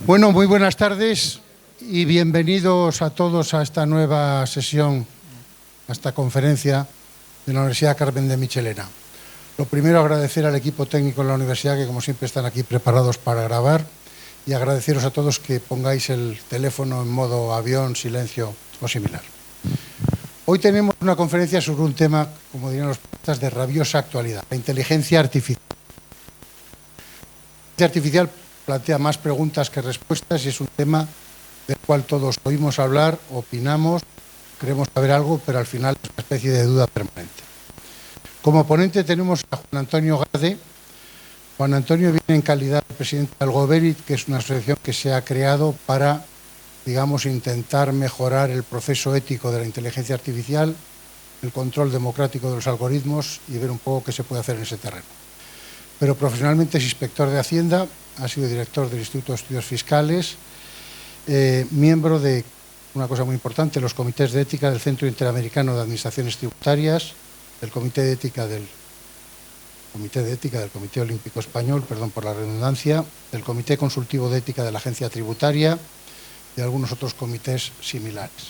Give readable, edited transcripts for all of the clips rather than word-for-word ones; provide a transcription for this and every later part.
Bueno, muy buenas tardes y bienvenidos a todos a esta nueva sesión, a esta conferencia de la Universidad Carmen de Michelena. Lo primero, agradecer al equipo técnico de la universidad que, como siempre, están aquí preparados para grabar, y agradeceros a todos que pongáis el teléfono en modo avión, silencio o similar. Hoy tenemos una conferencia sobre un tema, como dirían los poetas, de rabiosa actualidad: la inteligencia artificial. La inteligencia artificial plantea más preguntas que respuestas y es un tema del cual todos oímos hablar, opinamos, queremos saber algo, pero al final es una especie de duda permanente. Como ponente tenemos a Juan Antonio Garde. Juan Antonio viene en calidad de presidente del Algoberit, que es una asociación que se ha creado para, digamos, intentar mejorar el proceso ético de la inteligencia artificial, el control democrático de los algoritmos y ver un poco qué se puede hacer en ese terreno. Pero profesionalmente es inspector de Hacienda, ha sido director del Instituto de Estudios Fiscales, miembro de, una cosa muy importante, los comités de ética del Centro Interamericano de Administraciones Tributarias, del Comité de Ética del Comité Olímpico Español, perdón por la redundancia, del Comité Consultivo de Ética de la Agencia Tributaria y algunos otros comités similares.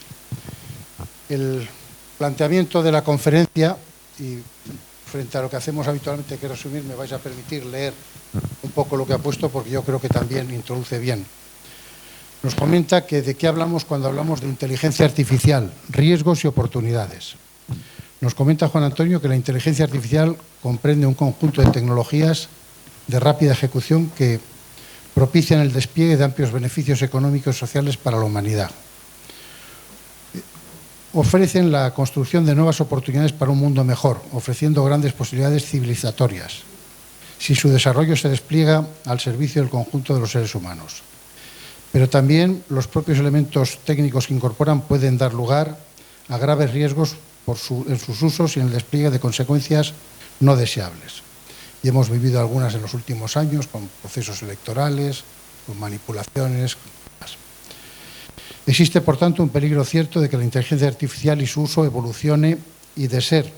El planteamiento de la conferencia, y frente a lo que hacemos habitualmente, que resumir, me vais a permitir leer un poco lo que ha puesto, porque yo creo que también introduce bien. Nos comenta que de qué hablamos cuando hablamos de inteligencia artificial, riesgos y oportunidades. Nos comenta Juan Antonio que la inteligencia artificial comprende un conjunto de tecnologías de rápida ejecución que propician el despliegue de amplios beneficios económicos y sociales para la humanidad. Ofrecen la construcción de nuevas oportunidades para un mundo mejor, ofreciendo grandes posibilidades civilizatorias, si su desarrollo se despliega al servicio del conjunto de los seres humanos. Pero también los propios elementos técnicos que incorporan pueden dar lugar a graves riesgos en sus usos y en el despliegue de consecuencias no deseables. Y hemos vivido algunas en los últimos años, con procesos electorales, con manipulaciones. Existe, por tanto, un peligro cierto de que la inteligencia artificial y su uso evolucione y, de ser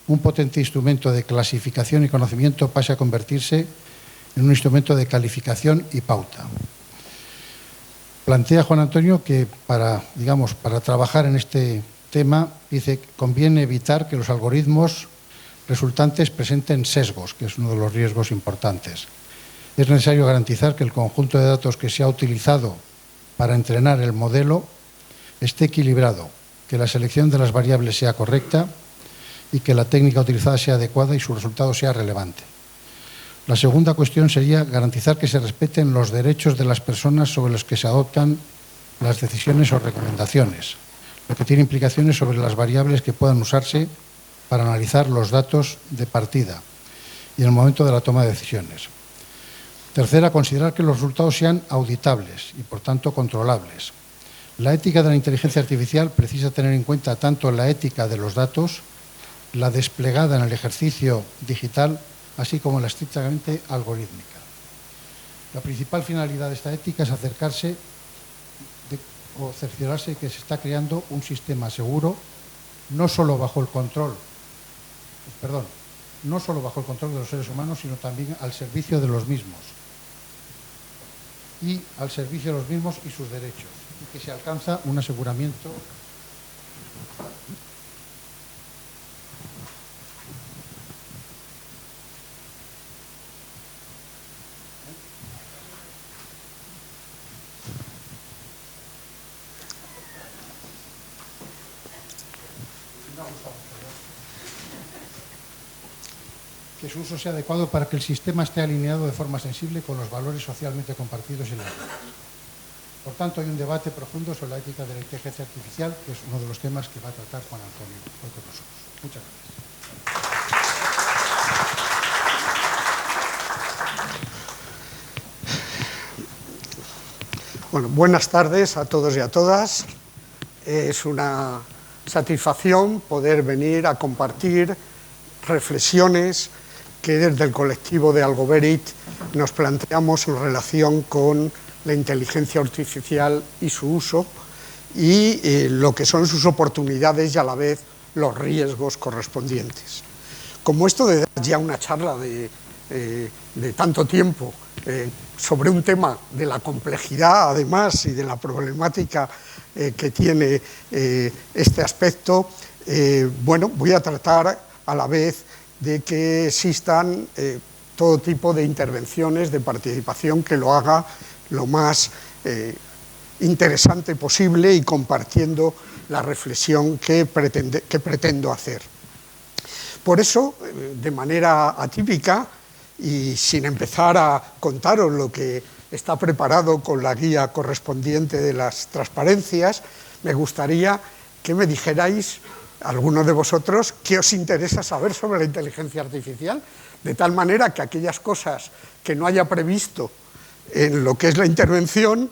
un potente instrumento de clasificación y conocimiento, pase a convertirse en un instrumento de calificación y pauta. Plantea Juan Antonio que para trabajar en este tema, dice que conviene evitar que los algoritmos resultantes presenten sesgos, que es uno de los riesgos importantes. Es necesario garantizar que el conjunto de datos que se ha utilizado para entrenar el modelo esté equilibrado, que la selección de las variables sea correcta y que la técnica utilizada sea adecuada y su resultado sea relevante. La segunda cuestión sería garantizar que se respeten los derechos de las personas sobre los que se adoptan las decisiones o recomendaciones, lo que tiene implicaciones sobre las variables que puedan usarse para analizar los datos de partida y en el momento de la toma de decisiones. Tercera, considerar que los resultados sean auditables y, por tanto, controlables. La ética de la inteligencia artificial precisa tener en cuenta tanto la ética de los datos, la desplegada en el ejercicio digital, así como la estrictamente algorítmica. La principal finalidad de esta ética es acercarse o cerciorarse que se está creando un sistema seguro, no solo bajo el control de los seres humanos, sino también al servicio de los mismos y sus derechos, y que se alcanza un aseguramiento que su uso sea adecuado para que el sistema esté alineado de forma sensible con los valores socialmente compartidos y las reglas. Por tanto, hay un debate profundo sobre la ética de la inteligencia artificial, que es uno de los temas que va a tratar Juan Antonio hoy con nosotros. Muchas gracias. Bueno, buenas tardes a todos y a todas. Es una satisfacción poder venir a compartir reflexiones que desde el colectivo de Algoberit nos planteamos en relación con la inteligencia artificial y su uso y lo que son sus oportunidades y a la vez los riesgos correspondientes. Como esto de dar ya una charla de tanto tiempo sobre un tema de la complejidad, además, y de la problemática que tiene este aspecto, bueno, voy a tratar a la vez de que existan todo tipo de intervenciones, de participación que lo haga lo más interesante posible y compartiendo la reflexión que pretendo hacer. Por eso, de manera atípica y sin empezar a contaros lo que está preparado con la guía correspondiente de las transparencias, me gustaría que me dijerais, algunos de vosotros, qué os interesa saber sobre la inteligencia artificial, de tal manera que aquellas cosas que no haya previsto en lo que es la intervención,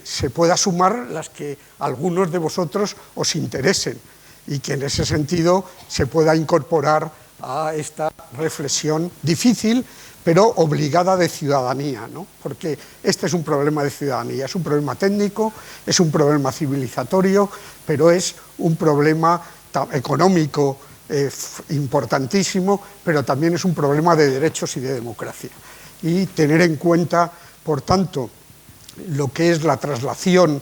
se pueda sumar las que a algunos de vosotros os interesen y que en ese sentido se pueda incorporar a esta reflexión difícil, pero obligada de ciudadanía, ¿no? Porque este es un problema de ciudadanía, es un problema técnico, es un problema civilizatorio, pero es un problema económico importantísimo, pero también es un problema de derechos y de democracia. Y tener en cuenta, por tanto, lo que es la traslación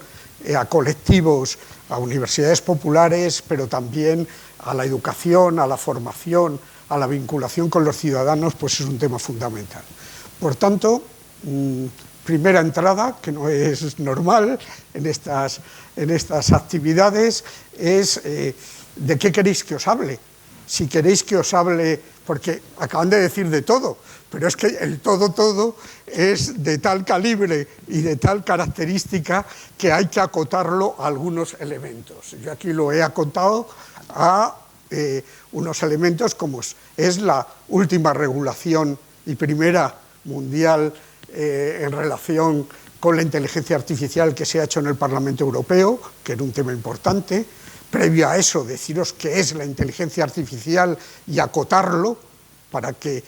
a colectivos, a universidades populares, pero también a la educación, a la formación, a la vinculación con los ciudadanos, pues es un tema fundamental. Por tanto, primera entrada, que no es normal en estas actividades, es ¿de qué queréis que os hable? Si queréis que os hable, porque acaban de decir de todo, pero es que el todo es de tal calibre y de tal característica que hay que acotarlo a algunos elementos. Yo aquí lo he acotado a unos elementos como es la última regulación y primera mundial en relación con la inteligencia artificial que se ha hecho en el Parlamento Europeo, que era un tema importante. Previo a eso, deciros qué es la inteligencia artificial y acotarlo para que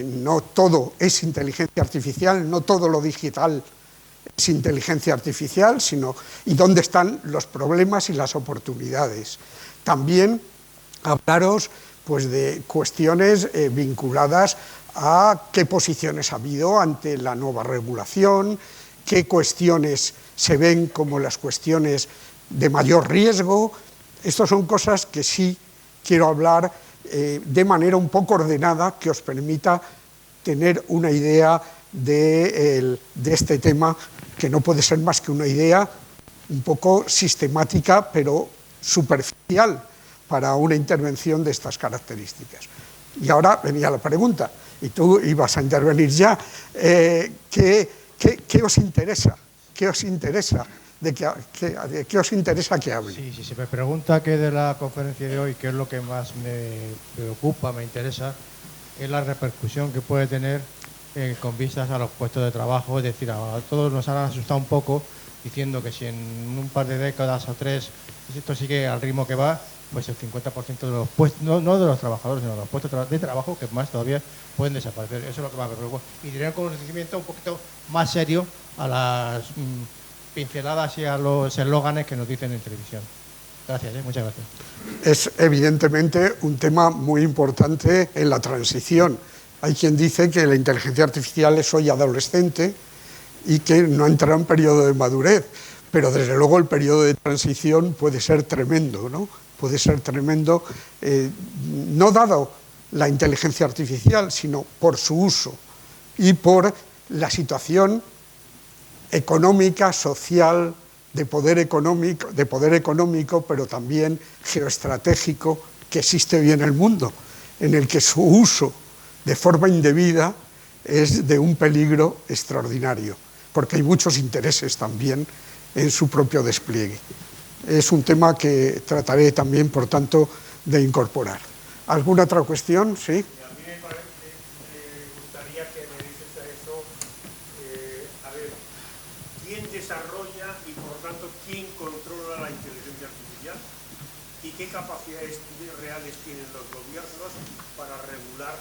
no todo es inteligencia artificial, no todo lo digital es inteligencia artificial, sino y dónde están los problemas y las oportunidades. También hablaros pues, de cuestiones vinculadas a qué posiciones ha habido ante la nueva regulación, qué cuestiones se ven como las cuestiones de mayor riesgo. Estas son cosas que sí quiero hablar de manera un poco ordenada, que os permita tener una idea de este tema, que no puede ser más que una idea un poco sistemática, pero superficial para una intervención de estas características. Y ahora venía la pregunta, y tú ibas a intervenir ya. ¿Qué os interesa? ¿Qué os interesa? ¿De qué os interesa que hable? Sí, si se me pregunta qué de la conferencia de hoy, qué es lo que más me preocupa, me interesa, es la repercusión que puede tener con vistas a los puestos de trabajo. Es decir, a todos nos han asustado un poco diciendo que si en un par de décadas o tres esto sigue al ritmo que va, pues el 50% de los puestos, no de los trabajadores, sino de los puestos de trabajo, que más todavía pueden desaparecer. Eso es lo que más me preocupa. Y tener un conocimiento un poquito más serio a las pinceladas y a los eslóganes que nos dicen en televisión. Gracias, muchas gracias. Es evidentemente un tema muy importante en la transición. Hay quien dice que la inteligencia artificial es hoy adolescente y que no entrará en periodo de madurez, pero desde luego el periodo de transición puede ser tremendo, ¿no? Puede ser tremendo, no dado la inteligencia artificial, sino por su uso y por la situación económica, social, de poder económico, pero también geoestratégico que existe hoy en el mundo, en el que su uso de forma indebida es de un peligro extraordinario, porque hay muchos intereses también en su propio despliegue. Es un tema que trataré también, por tanto, de incorporar. ¿Alguna otra cuestión? Sí. A mí me gustaría que me dices eso, a ver, ¿quién desarrolla y por lo tanto quién controla la inteligencia artificial? ¿Y qué capacidades reales tienen los gobiernos para regular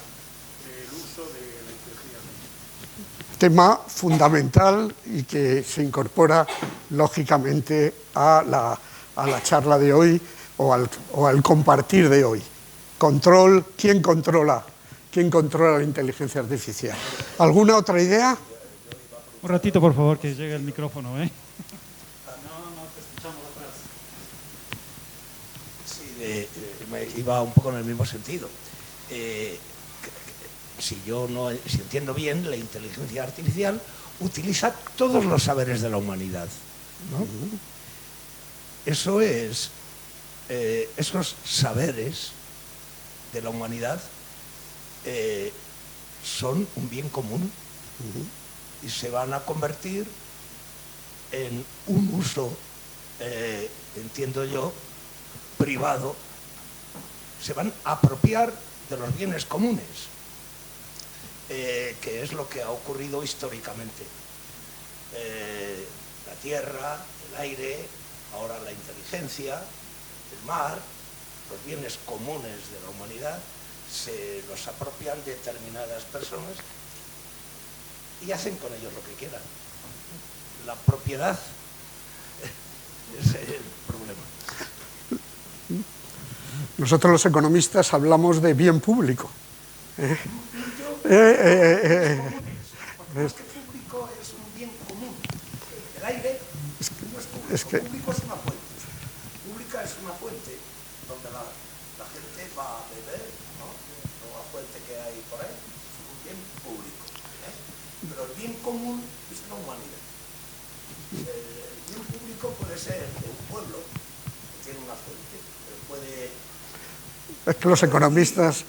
el uso de la inteligencia artificial? Tema fundamental y que se incorpora lógicamente a la charla de hoy o al compartir de hoy. Control, ¿quién controla quién controla la inteligencia artificial. ¿Alguna otra idea? Un ratito, por favor, que llegue el micrófono, ¿eh? Sí, me iba un poco en el mismo sentido. Si entiendo bien, la inteligencia artificial utiliza todos los saberes de la humanidad, ¿no? Esos saberes de la humanidad son un bien común y se van a convertir en un uso, entiendo yo, privado. Se van a apropiar de los bienes comunes, que es lo que ha ocurrido históricamente. La tierra, el aire, ahora la inteligencia, el mar, los bienes comunes de la humanidad, se los apropian determinadas personas y hacen con ellos lo que quieran. La propiedad es el problema. Nosotros los economistas hablamos de bien público. Porque público es un bien común. El aire no es público, público es una fuente. Pública es una fuente donde la gente va a beber, ¿no? Una fuente que hay por ahí es un bien público, ¿eh? Pero el bien común es la humanidad. El bien público puede ser de un pueblo que tiene una fuente, pero puede... Es que los economistas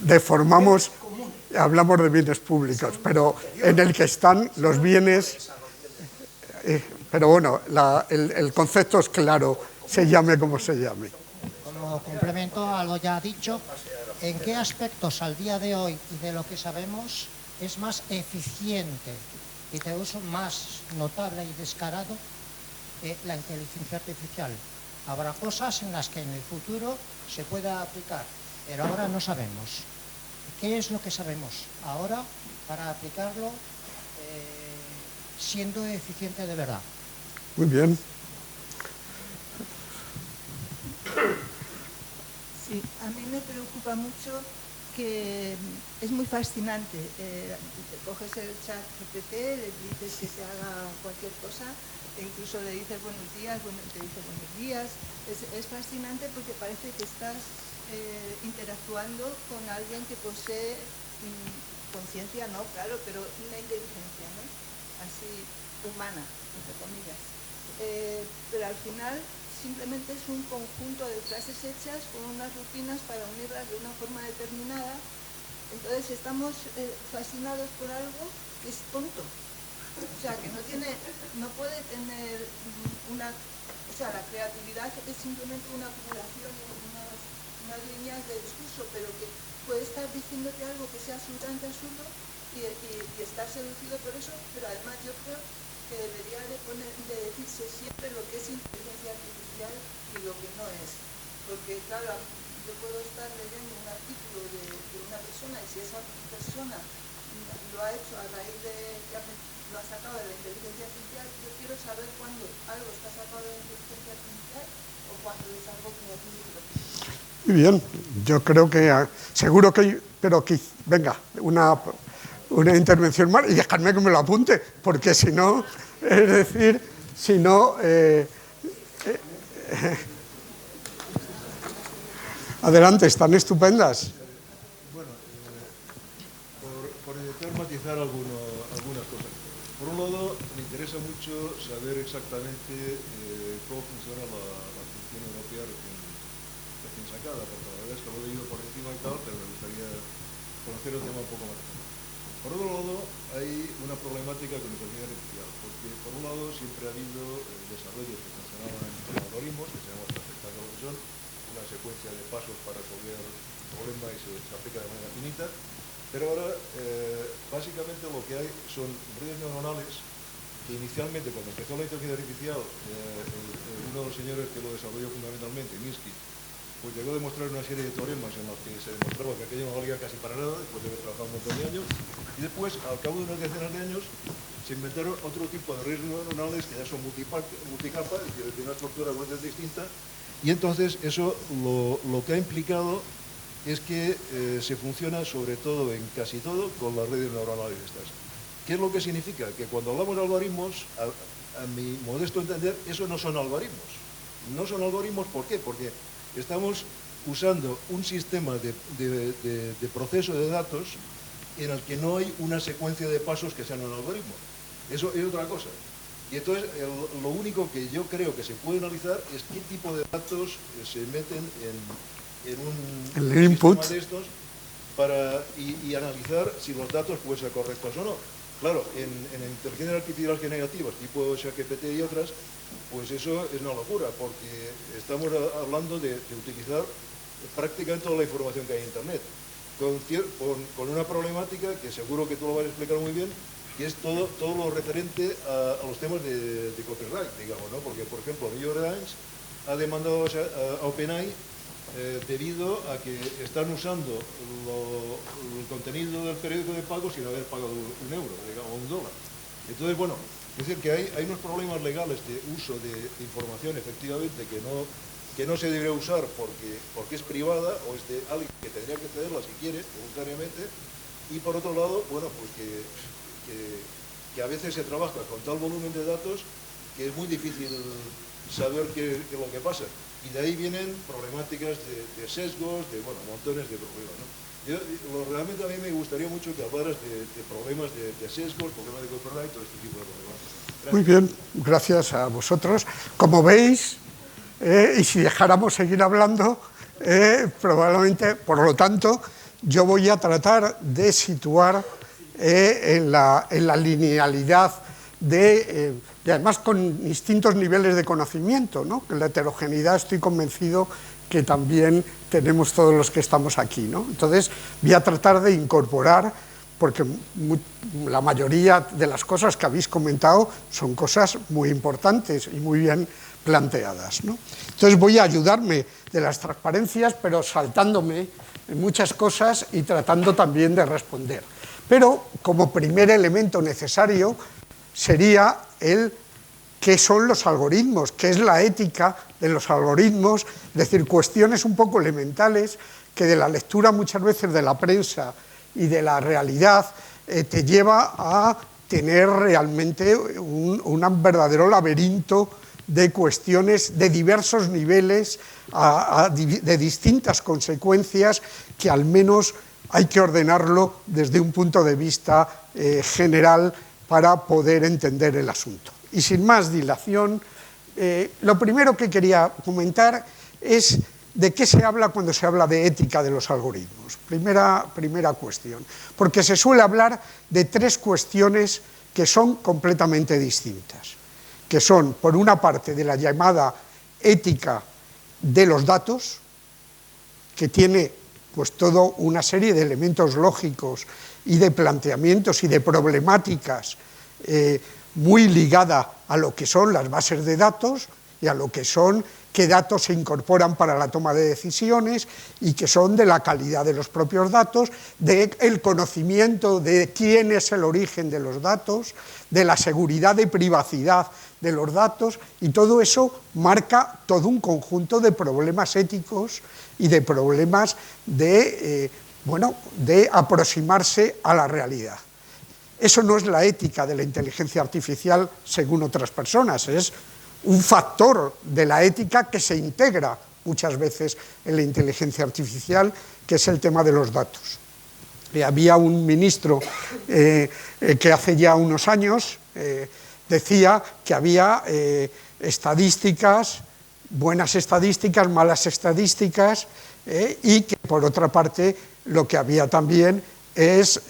deformamos, hablamos de bienes públicos, pero en el que están los bienes, pero bueno, el concepto es claro, se llame como se llame. Como complemento a lo ya dicho, ¿en qué aspectos al día de hoy y de lo que sabemos es más eficiente y de uso más notable y descarado la inteligencia artificial? Habrá cosas en las que en el futuro se pueda aplicar, pero ahora no sabemos. ¿Qué es lo que sabemos ahora para aplicarlo siendo eficiente de verdad? Muy bien. Sí, a mí me preocupa mucho que es muy fascinante. Coges el chat GPT, le dices que te haga cualquier cosa, e incluso le dices buenos días, te dice buenos días. Es fascinante porque parece que estás interactuando con alguien que posee conciencia, no, claro, pero una inteligencia, ¿no? Así humana, entre comillas. Pero al final simplemente es un conjunto de frases hechas con unas rutinas para unirlas de una forma determinada. Entonces estamos fascinados por algo que es tonto. O sea, que no puede tener una... O sea, la creatividad es simplemente una acumulación de unas líneas de discurso, pero que puede estar diciéndote algo que sea absolutamente absurdo y estar seducido por eso, pero además yo creo que debería de decirse siempre lo que es inteligencia artificial y lo que no es. Porque, claro, yo puedo estar leyendo un artículo de una persona y si esa persona lo ha hecho a raíz de que lo ha sacado de la inteligencia artificial, yo quiero saber cuándo algo está sacado de la inteligencia artificial o cuándo es algo creativo. Muy bien, yo creo que seguro que, pero que venga, una intervención más y dejadme que me lo apunte, porque si no, es decir, si no... adelante, están estupendas. Bueno, por intentar matizar algunas cosas. Por un lado, me interesa mucho saber exactamente cómo funciona la función europea recién sacada, porque la verdad es que lo he leído por encima y tal, pero me gustaría conocer el tema un poco más. Por otro lado, hay una problemática con la inteligencia artificial, porque por un lado siempre ha habido desarrollos que funcionaban en algoritmos, que sabemos perfectamente lo que son, una secuencia de pasos para resolver un problema y se aplica de manera finita, pero ahora básicamente lo que hay son redes neuronales que inicialmente, cuando empezó la inteligencia artificial, uno de los señores que lo desarrolló fundamentalmente, Minsky, pues llegó a demostrar una serie de teoremas en los que se demostraba que aquello no valía casi para nada, después de haber trabajado un montón de años, y después, al cabo de unas decenas de años, se inventaron otro tipo de redes neuronales que ya son multicapa, es decir, de una estructura completamente distinta, y entonces eso lo que ha implicado es que se funciona sobre todo, en casi todo, con las redes neuronales estas. ¿Qué es lo que significa? Que cuando hablamos de algoritmos, a mi modesto entender, eso no son algoritmos. No son algoritmos, ¿por qué? Porque estamos usando un sistema de proceso de datos en el que no hay una secuencia de pasos que sean un algoritmo. Eso es otra cosa. Y entonces, lo único que yo creo que se puede analizar es qué tipo de datos se meten en un input sistema de estos y analizar si los datos pueden ser correctos o no. Claro, en inteligencias artificiales generativas, tipo ChatGPT y otras, pues eso es una locura, porque estamos hablando de utilizar prácticamente toda la información que hay en Internet, con una problemática que seguro que tú lo vas a explicar muy bien, que es todo lo referente a los temas de copyright, digamos, ¿no? Porque, por ejemplo, New York Times ha demandado a OpenAI debido a que están usando el contenido del periódico de pago sin haber pagado €1, digamos, $1. Entonces, bueno, es decir, que hay unos problemas legales de uso de información, efectivamente, que no se debe usar porque es privada o es de alguien que tendría que cederla si quiere, voluntariamente, y por otro lado, bueno, pues que a veces se trabaja con tal volumen de datos que es muy difícil saber qué es lo que pasa. Y de ahí vienen problemáticas de sesgos, bueno, montones de problemas, ¿no? Realmente a mí me gustaría mucho que hablaras de problemas de sesgos, problemas de copyright, todo este tipo de problemas. Gracias. Muy bien, gracias a vosotros. Como veis, y si dejáramos seguir hablando, probablemente, por lo tanto, yo voy a tratar de situar en la linealidad y además con distintos niveles de conocimiento, ¿no? En la heterogeneidad estoy convencido que también tenemos todos los que estamos aquí, ¿no? Entonces voy a tratar de incorporar, porque la mayoría de las cosas que habéis comentado son cosas muy importantes y muy bien planteadas, ¿no? Entonces voy a ayudarme de las transparencias, pero saltándome en muchas cosas y tratando también de responder. Pero como primer elemento necesario sería el qué son los algoritmos, qué es la ética de los algoritmos, es decir, cuestiones un poco elementales que de la lectura muchas veces de la prensa y de la realidad te lleva a tener realmente un verdadero laberinto de cuestiones de diversos niveles, de distintas consecuencias, que al menos hay que ordenarlo desde un punto de vista general para poder entender el asunto. Y sin más dilación, lo primero que quería comentar es de qué se habla cuando se habla de ética de los algoritmos. Primera cuestión, porque se suele hablar de tres cuestiones que son completamente distintas, que son, por una parte, de la llamada ética de los datos, que tiene pues toda una serie de elementos lógicos y de planteamientos y de problemáticas muy ligada a lo que son las bases de datos y a lo que son qué datos se incorporan para la toma de decisiones y que son de la calidad de los propios datos, del conocimiento de quién es el origen de los datos, de la seguridad de privacidad de los datos, y todo eso marca todo un conjunto de problemas éticos y de problemas de aproximarse a la realidad. Eso no es la ética de la inteligencia artificial según otras personas, es un factor de la ética que se integra muchas veces en la inteligencia artificial, que es el tema de los datos. Había un ministro que hace ya unos años decía que había estadísticas, buenas estadísticas, malas estadísticas, y que por otra parte lo que había también es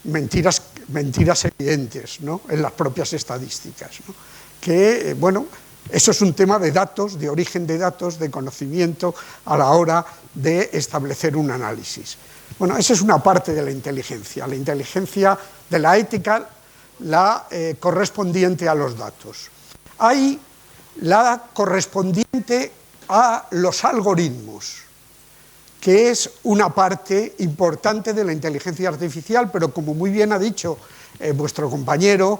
mentiras evidentes, ¿no?, en las propias estadísticas, ¿no? Que, bueno, eso es un tema de datos, de origen de datos, de conocimiento a la hora de establecer un análisis. Bueno, esa es una parte de la inteligencia de la ética, la correspondiente a los datos. Hay la correspondiente a los algoritmos, que es una parte importante de la inteligencia artificial, pero como muy bien ha dicho vuestro compañero,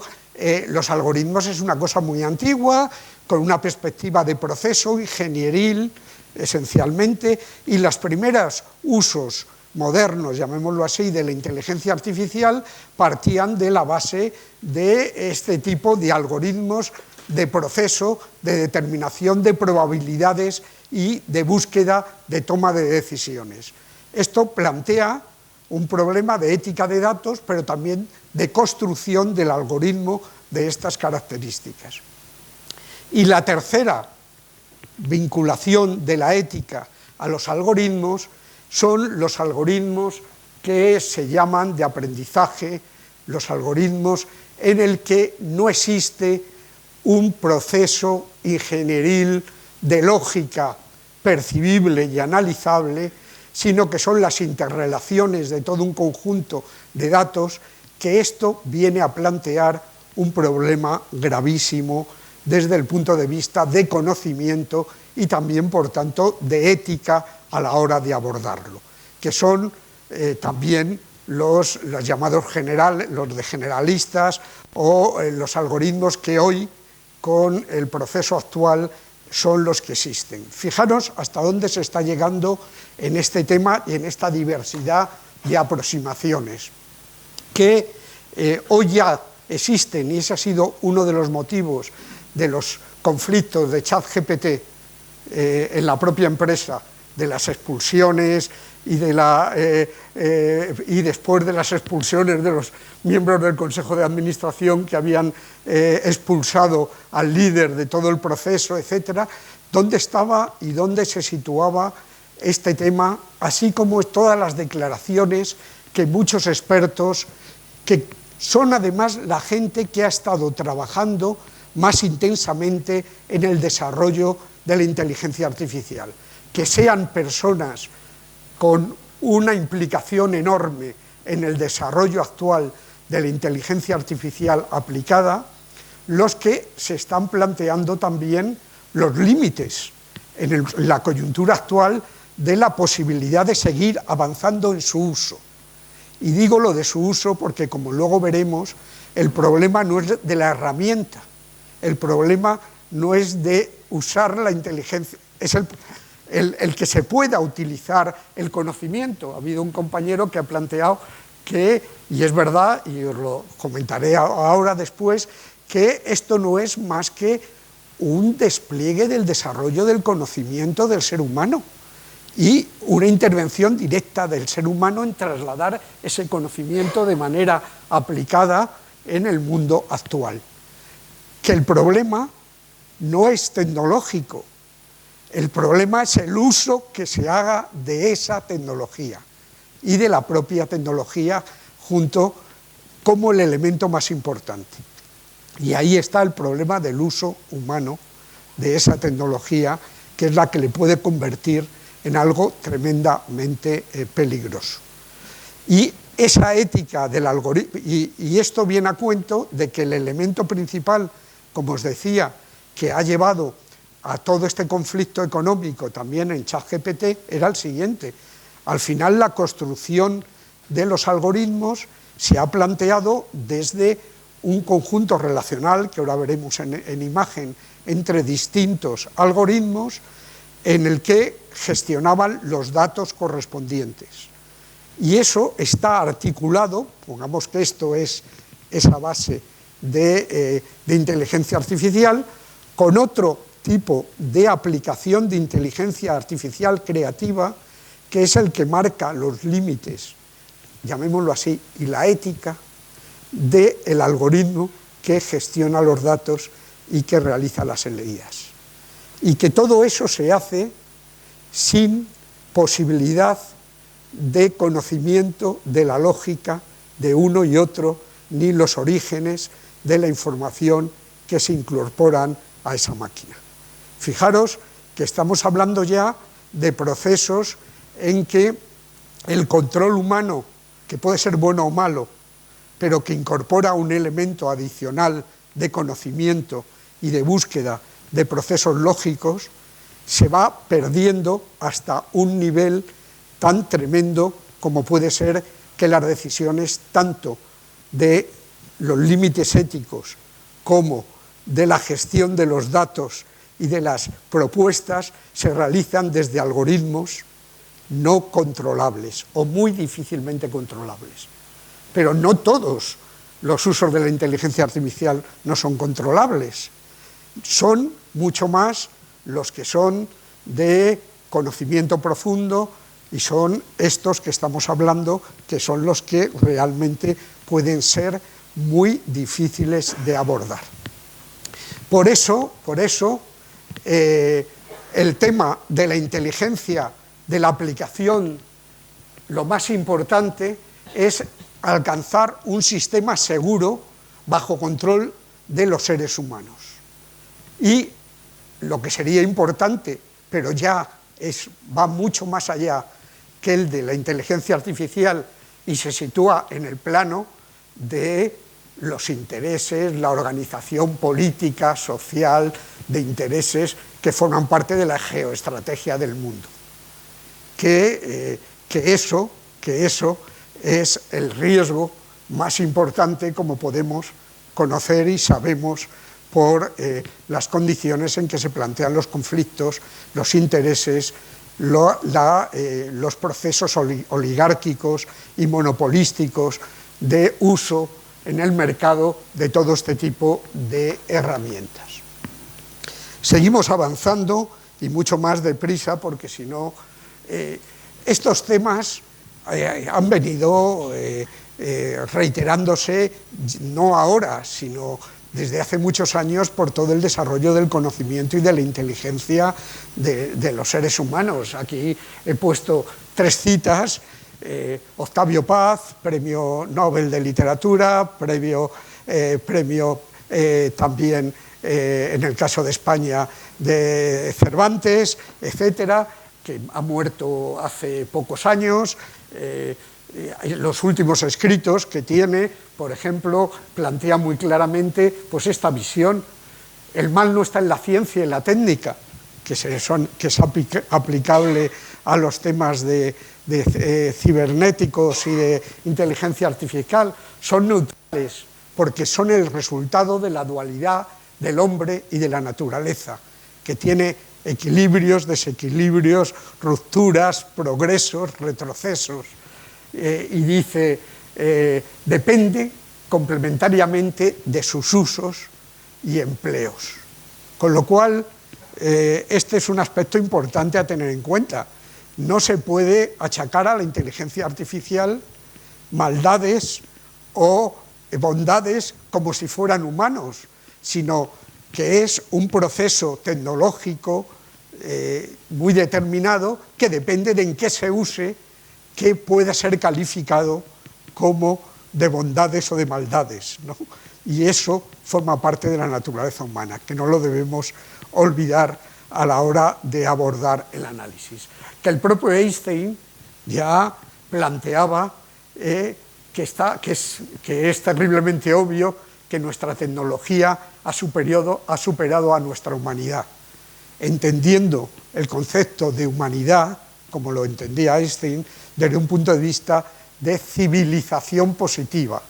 los algoritmos es una cosa muy antigua, con una perspectiva de proceso ingenieril, esencialmente, y los primeros usos modernos, llamémoslo así, de la inteligencia artificial partían de la base de este tipo de algoritmos de proceso, de determinación de probabilidades y de búsqueda de toma de decisiones. Esto plantea un problema de ética de datos, pero también de construcción del algoritmo de estas características. Y la tercera vinculación de la ética a los algoritmos son los algoritmos que se llaman de aprendizaje, los algoritmos en el que no existe un proceso ingenieril de lógica percibible y analizable, sino que son las interrelaciones de todo un conjunto de datos, que esto viene a plantear un problema gravísimo desde el punto de vista de conocimiento y también, por tanto, de ética a la hora de abordarlo, que son también los llamados los de generalistas o los algoritmos que hoy, con el proceso actual, son los que existen. Fijaros hasta dónde se está llegando en este tema y en esta diversidad de aproximaciones, que hoy ya existen, y ese ha sido uno de los motivos de los conflictos de ChatGPT en la propia empresa, de las expulsiones y después de las expulsiones de los miembros del Consejo de Administración que habían expulsado al líder de todo el proceso, etcétera, dónde estaba y dónde se situaba este tema, así como todas las declaraciones que muchos expertos, que son además la gente que ha estado trabajando más intensamente en el desarrollo de la inteligencia artificial, que sean personas con una implicación enorme en el desarrollo actual de la inteligencia artificial aplicada, los que se están planteando también los límites en la coyuntura actual de la posibilidad de seguir avanzando en su uso. Y digo lo de su uso porque, como luego veremos, el problema no es de la herramienta, el problema no es de usar la inteligencia, es el que se pueda utilizar el conocimiento. Ha habido un compañero que ha planteado que, y es verdad, y os lo comentaré ahora después, que esto no es más que un despliegue del desarrollo del conocimiento del ser humano y una intervención directa del ser humano en trasladar ese conocimiento de manera aplicada en el mundo actual. Que el problema no es tecnológico, el problema es el uso que se haga de esa tecnología y de la propia tecnología junto como el elemento más importante. Y ahí está el problema del uso humano de esa tecnología, que es la que le puede convertir en algo tremendamente peligroso. Y esa ética del algoritmo, y esto viene a cuento de que el elemento principal, como os decía, que ha llevado a todo este conflicto económico también en ChatGPT, era el siguiente. Al final, la construcción de los algoritmos se ha planteado desde un conjunto relacional, que ahora veremos en imagen, entre distintos algoritmos, en el que gestionaban los datos correspondientes. Y eso está articulado, pongamos que esto es esa base de inteligencia artificial, con otro tipo de aplicación de inteligencia artificial creativa, que es el que marca los límites, llamémoslo así, y la ética del algoritmo que gestiona los datos y que realiza las leídas. Y que todo eso se hace sin posibilidad de conocimiento de la lógica de uno y otro, ni los orígenes de la información que se incorporan a esa máquina. Fijaros que estamos hablando ya de procesos en que el control humano, que puede ser bueno o malo, pero que incorpora un elemento adicional de conocimiento y de búsqueda de procesos lógicos, se va perdiendo hasta un nivel tan tremendo como puede ser que las decisiones tanto de los límites éticos como de la gestión de los datos y de las propuestas se realizan desde algoritmos no controlables o muy difícilmente controlables. Pero no todos los usos de la inteligencia artificial no son controlables. Son mucho más los que son de conocimiento profundo y son estos que estamos hablando, que son los que realmente pueden ser muy difíciles de abordar. Por eso, el tema de la inteligencia, de la aplicación, lo más importante es alcanzar un sistema seguro bajo control de los seres humanos. Y lo que sería importante, pero ya va mucho más allá que el de la inteligencia artificial y se sitúa en el plano de los intereses, la organización política, social, de intereses que forman parte de la geoestrategia del mundo. Que eso es el riesgo más importante, como podemos conocer y sabemos por las condiciones en que se plantean los conflictos, los intereses, los procesos oligárquicos y monopolísticos de uso en el mercado de todo este tipo de herramientas. Seguimos avanzando y mucho más deprisa, porque si no, estos temas han venido reiterándose no ahora, sino desde hace muchos años por todo el desarrollo del conocimiento y de la inteligencia de los seres humanos. Aquí he puesto 3 citas: Octavio Paz, Premio Nobel de Literatura, premio también en el caso de España de Cervantes, etcétera, que ha muerto hace pocos años. Los últimos escritos que tiene, por ejemplo, plantea muy claramente pues esta visión: el mal no está en la ciencia y en la técnica, que es aplicable a los temas de cibernéticos y de inteligencia artificial, son neutrales porque son el resultado de la dualidad del hombre y de la naturaleza, que tiene equilibrios, desequilibrios, rupturas, progresos, retrocesos. Y dice, depende complementariamente de sus usos y empleos. Con lo cual, este es un aspecto importante a tener en cuenta. No se puede achacar a la inteligencia artificial maldades o bondades como si fueran humanos, sino que es un proceso tecnológico muy determinado que depende de en qué se use, que pueda ser calificado como de bondades o de maldades, ¿no? Y eso forma parte de la naturaleza humana, que no lo debemos olvidar a la hora de abordar el análisis. Que el propio Einstein ya planteaba que es terriblemente obvio que nuestra tecnología ha superado a nuestra humanidad, entendiendo el concepto de humanidad, como lo entendía Einstein, desde un punto de vista de civilización positiva,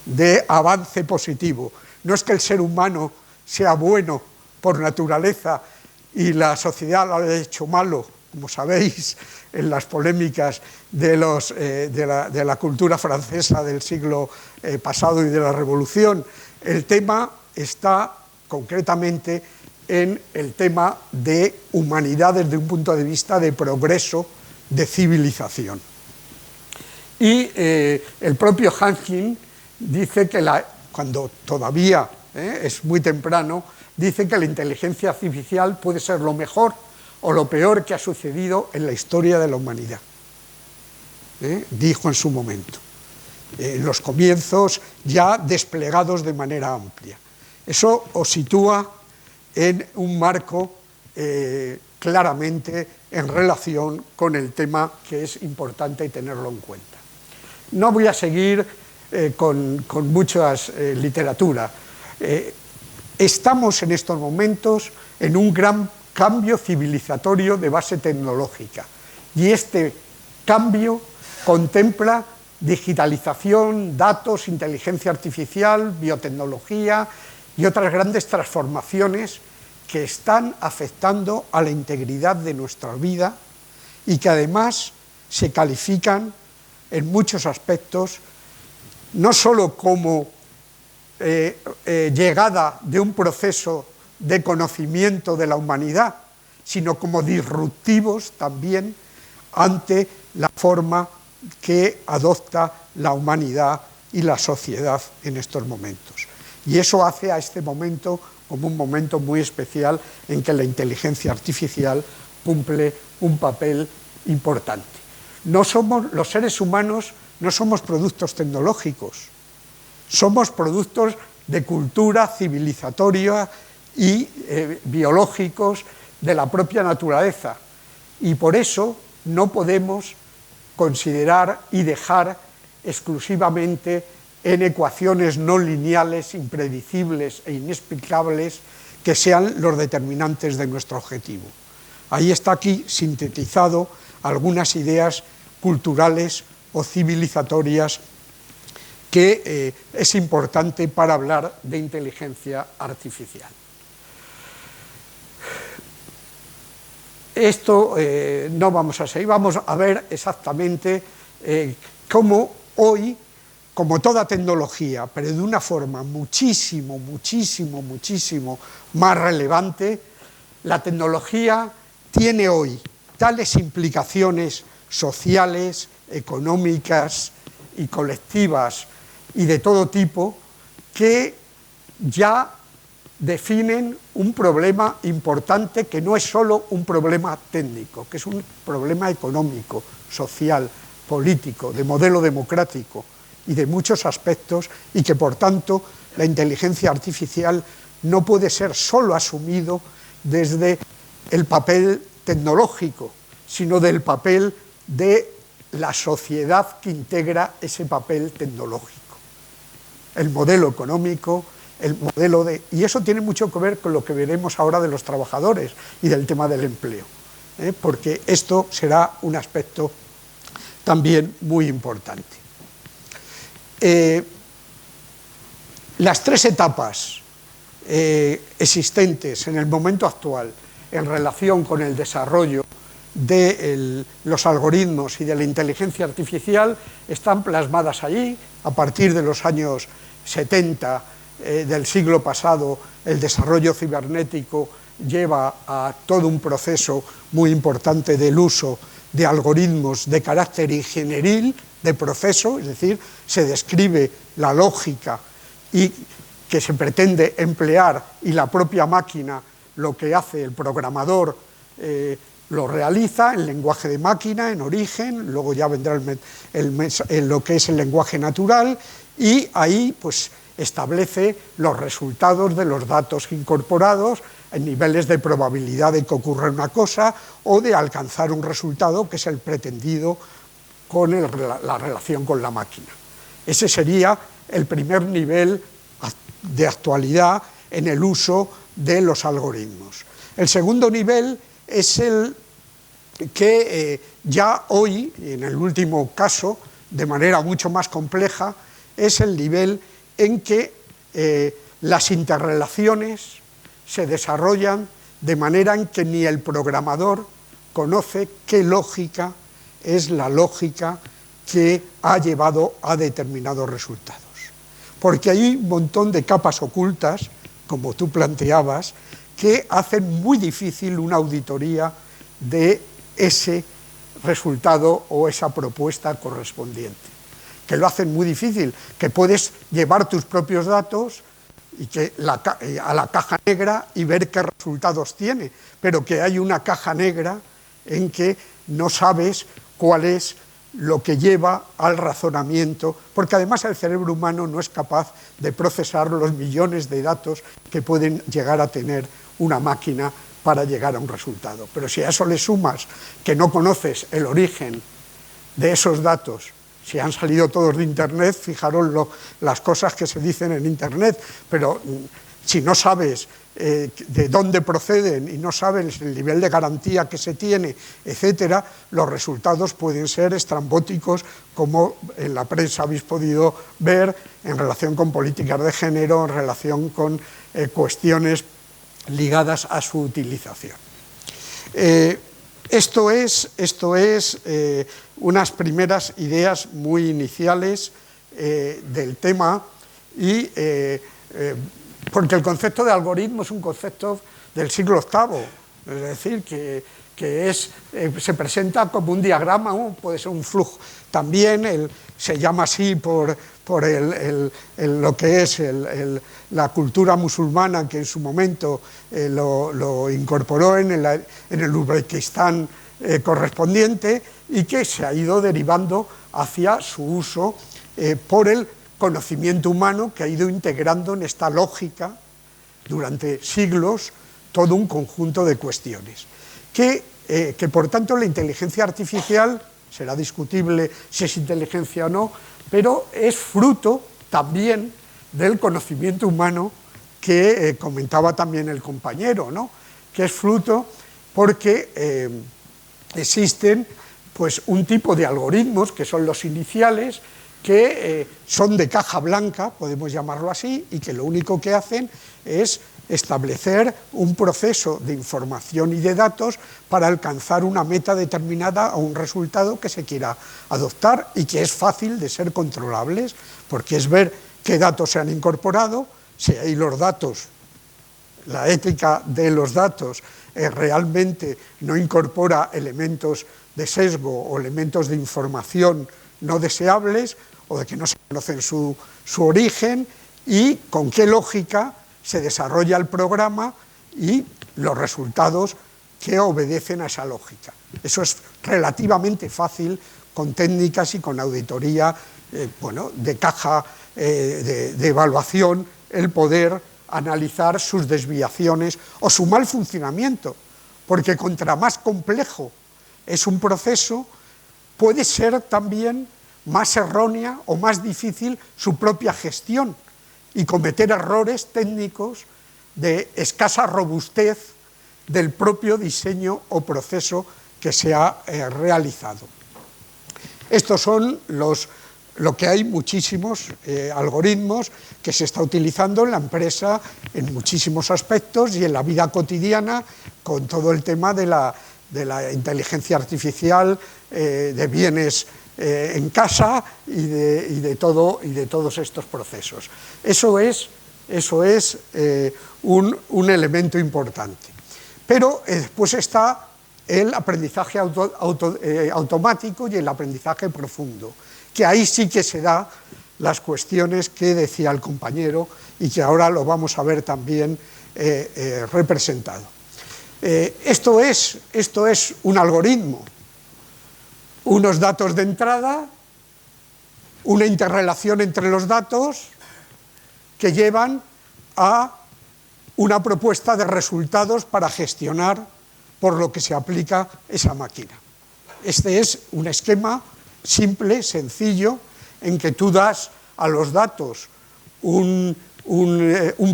de avance positivo. No es que el ser humano sea bueno por naturaleza y la sociedad lo haya hecho malo, como sabéis, en las polémicas de la cultura francesa del siglo pasado y de la Revolución. El tema está concretamente en el tema de humanidad desde un punto de vista de progreso, de civilización. Y el propio Hankin dice que cuando todavía es muy temprano, dice que la inteligencia artificial puede ser lo mejor o lo peor que ha sucedido en la historia de la humanidad. Dijo en su momento, en los comienzos ya desplegados de manera amplia. Eso os sitúa en un marco claramente en relación con el tema que es importante tenerlo en cuenta. No voy a seguir con muchas literatura. Estamos en estos momentos en un gran cambio civilizatorio de base tecnológica y este cambio contempla digitalización, datos, inteligencia artificial, biotecnología y otras grandes transformaciones que están afectando a la integridad de nuestra vida y que además se califican en muchos aspectos no solo como llegada de un proceso de conocimiento de la humanidad, sino como disruptivos también ante la forma que adopta la humanidad y la sociedad en estos momentos. Y eso hace a este momento como un momento muy especial en que la inteligencia artificial cumple un papel importante. Los seres humanos no somos productos tecnológicos, somos productos de cultura civilizatoria y biológicos de la propia naturaleza, y por eso no podemos considerar y dejar exclusivamente en ecuaciones no lineales, impredecibles e inexplicables, que sean los determinantes de nuestro objetivo. Ahí está aquí sintetizado algunas ideas culturales o civilizatorias que es importante para hablar de inteligencia artificial. Esto no vamos a seguir, vamos a ver exactamente cómo hoy, como toda tecnología, pero de una forma muchísimo más relevante, la tecnología tiene hoy tales implicaciones sociales, económicas y colectivas y de todo tipo, que ya definen un problema importante que no es solo un problema técnico, que es un problema económico, social, político, de modelo democrático y de muchos aspectos, y que por tanto la inteligencia artificial no puede ser solo asumido desde el papel tecnológico, sino del papel de la sociedad que integra ese papel tecnológico. El modelo económico, el modelo de... Y eso tiene mucho que ver con lo que veremos ahora de los trabajadores y del tema del empleo, porque esto será un aspecto también muy importante. Las tres etapas existentes en el momento actual en relación con el desarrollo de los algoritmos y de la inteligencia artificial están plasmadas allí. A partir de los años 70 del siglo pasado, el desarrollo cibernético lleva a todo un proceso muy importante del uso de algoritmos de carácter ingenieril, de proceso, es decir, se describe la lógica y que se pretende emplear, y la propia máquina, lo que hace el programador, lo realiza en lenguaje de máquina, en origen, luego ya vendrá lo que es el lenguaje natural, y ahí pues establece los resultados de los datos incorporados en niveles de probabilidad de que ocurra una cosa o de alcanzar un resultado que es el pretendido con la relación con la máquina. Ese sería el primer nivel de actualidad en el uso de los algoritmos. El segundo nivel es el que ya hoy, en el último caso, de manera mucho más compleja, es el nivel en que las interrelaciones se desarrollan de manera en que ni el programador conoce qué lógica es la lógica que ha llevado a determinados resultados. Porque hay un montón de capas ocultas, como tú planteabas, que hacen muy difícil una auditoría de ese resultado o esa propuesta correspondiente. Que lo hacen muy difícil, que puedes llevar tus propios datos y a la caja negra y ver qué resultados tiene, pero que hay una caja negra en que no sabes cuál es lo que lleva al razonamiento, porque además el cerebro humano no es capaz de procesar los millones de datos que pueden llegar a tener una máquina para llegar a un resultado. Pero si a eso le sumas que no conoces el origen de esos datos, si han salido todos de Internet, fijaros las cosas que se dicen en Internet, pero si no sabes de dónde proceden y no sabes el nivel de garantía que se tiene, etcétera, los resultados pueden ser estrambóticos, como en la prensa habéis podido ver, en relación con políticas de género, en relación con cuestiones ligadas a su utilización. Esto es unas primeras ideas muy iniciales del tema, y porque el concepto de algoritmo es un concepto del siglo VIII, es decir, que se presenta como un diagrama, puede ser un flujo también, se llama así por lo que es la cultura musulmana, que en su momento lo incorporó en el Uzbekistán correspondiente, y que se ha ido derivando hacia su uso por el conocimiento humano, que ha ido integrando en esta lógica durante siglos todo un conjunto de cuestiones. Que por tanto la inteligencia artificial, será discutible si es inteligencia o no, pero es fruto también del conocimiento humano que comentaba también el compañero, ¿no? Que es fruto porque existen pues un tipo de algoritmos, que son los iniciales, que son de caja blanca, podemos llamarlo así, y que lo único que hacen es establecer un proceso de información y de datos para alcanzar una meta determinada o un resultado que se quiera adoptar, y que es fácil de ser controlables, porque es ver qué datos se han incorporado, si hay los datos, la ética de los datos realmente no incorpora elementos de sesgo o elementos de información no deseables, o de que no se conocen su origen, y con qué lógica se desarrolla el programa y los resultados que obedecen a esa lógica. Eso es relativamente fácil, con técnicas y con auditoría de caja de evaluación, el poder analizar sus desviaciones o su mal funcionamiento, porque contra más complejo es un proceso, puede ser también más errónea o más difícil su propia gestión, y cometer errores técnicos de escasa robustez del propio diseño o proceso que se ha realizado. Estos son lo que hay muchísimos algoritmos que se está utilizando en la empresa en muchísimos aspectos, y en la vida cotidiana, con todo el tema de la inteligencia artificial, de bienes en casa y de todos estos procesos. Eso es un elemento importante. Pero después está el aprendizaje automático y el aprendizaje profundo, que ahí sí que se da las cuestiones que decía el compañero, y que ahora lo vamos a ver también representado. Esto es un algoritmo. Unos datos de entrada, una interrelación entre los datos que llevan a una propuesta de resultados para gestionar por lo que se aplica esa máquina. Este es un esquema simple, sencillo, en que tú das a los datos un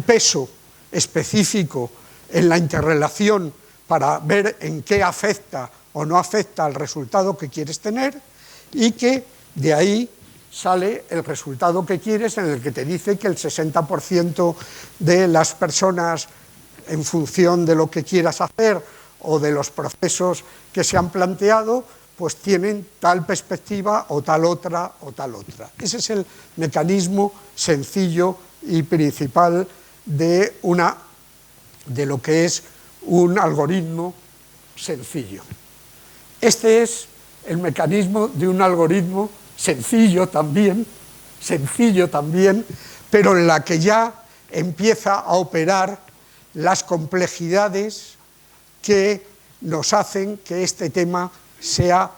peso específico en la interrelación para ver en qué afecta o no afecta al resultado que quieres tener, y que de ahí sale el resultado que quieres, en el que te dice que el 60% de las personas, en función de lo que quieras hacer o de los procesos que se han planteado, pues tienen tal perspectiva o tal otra o tal otra. Ese es el mecanismo sencillo y principal de lo que es un algoritmo sencillo. Este es el mecanismo de un algoritmo sencillo también, pero en la que ya empieza a operar las complejidades que nos hacen que este tema sea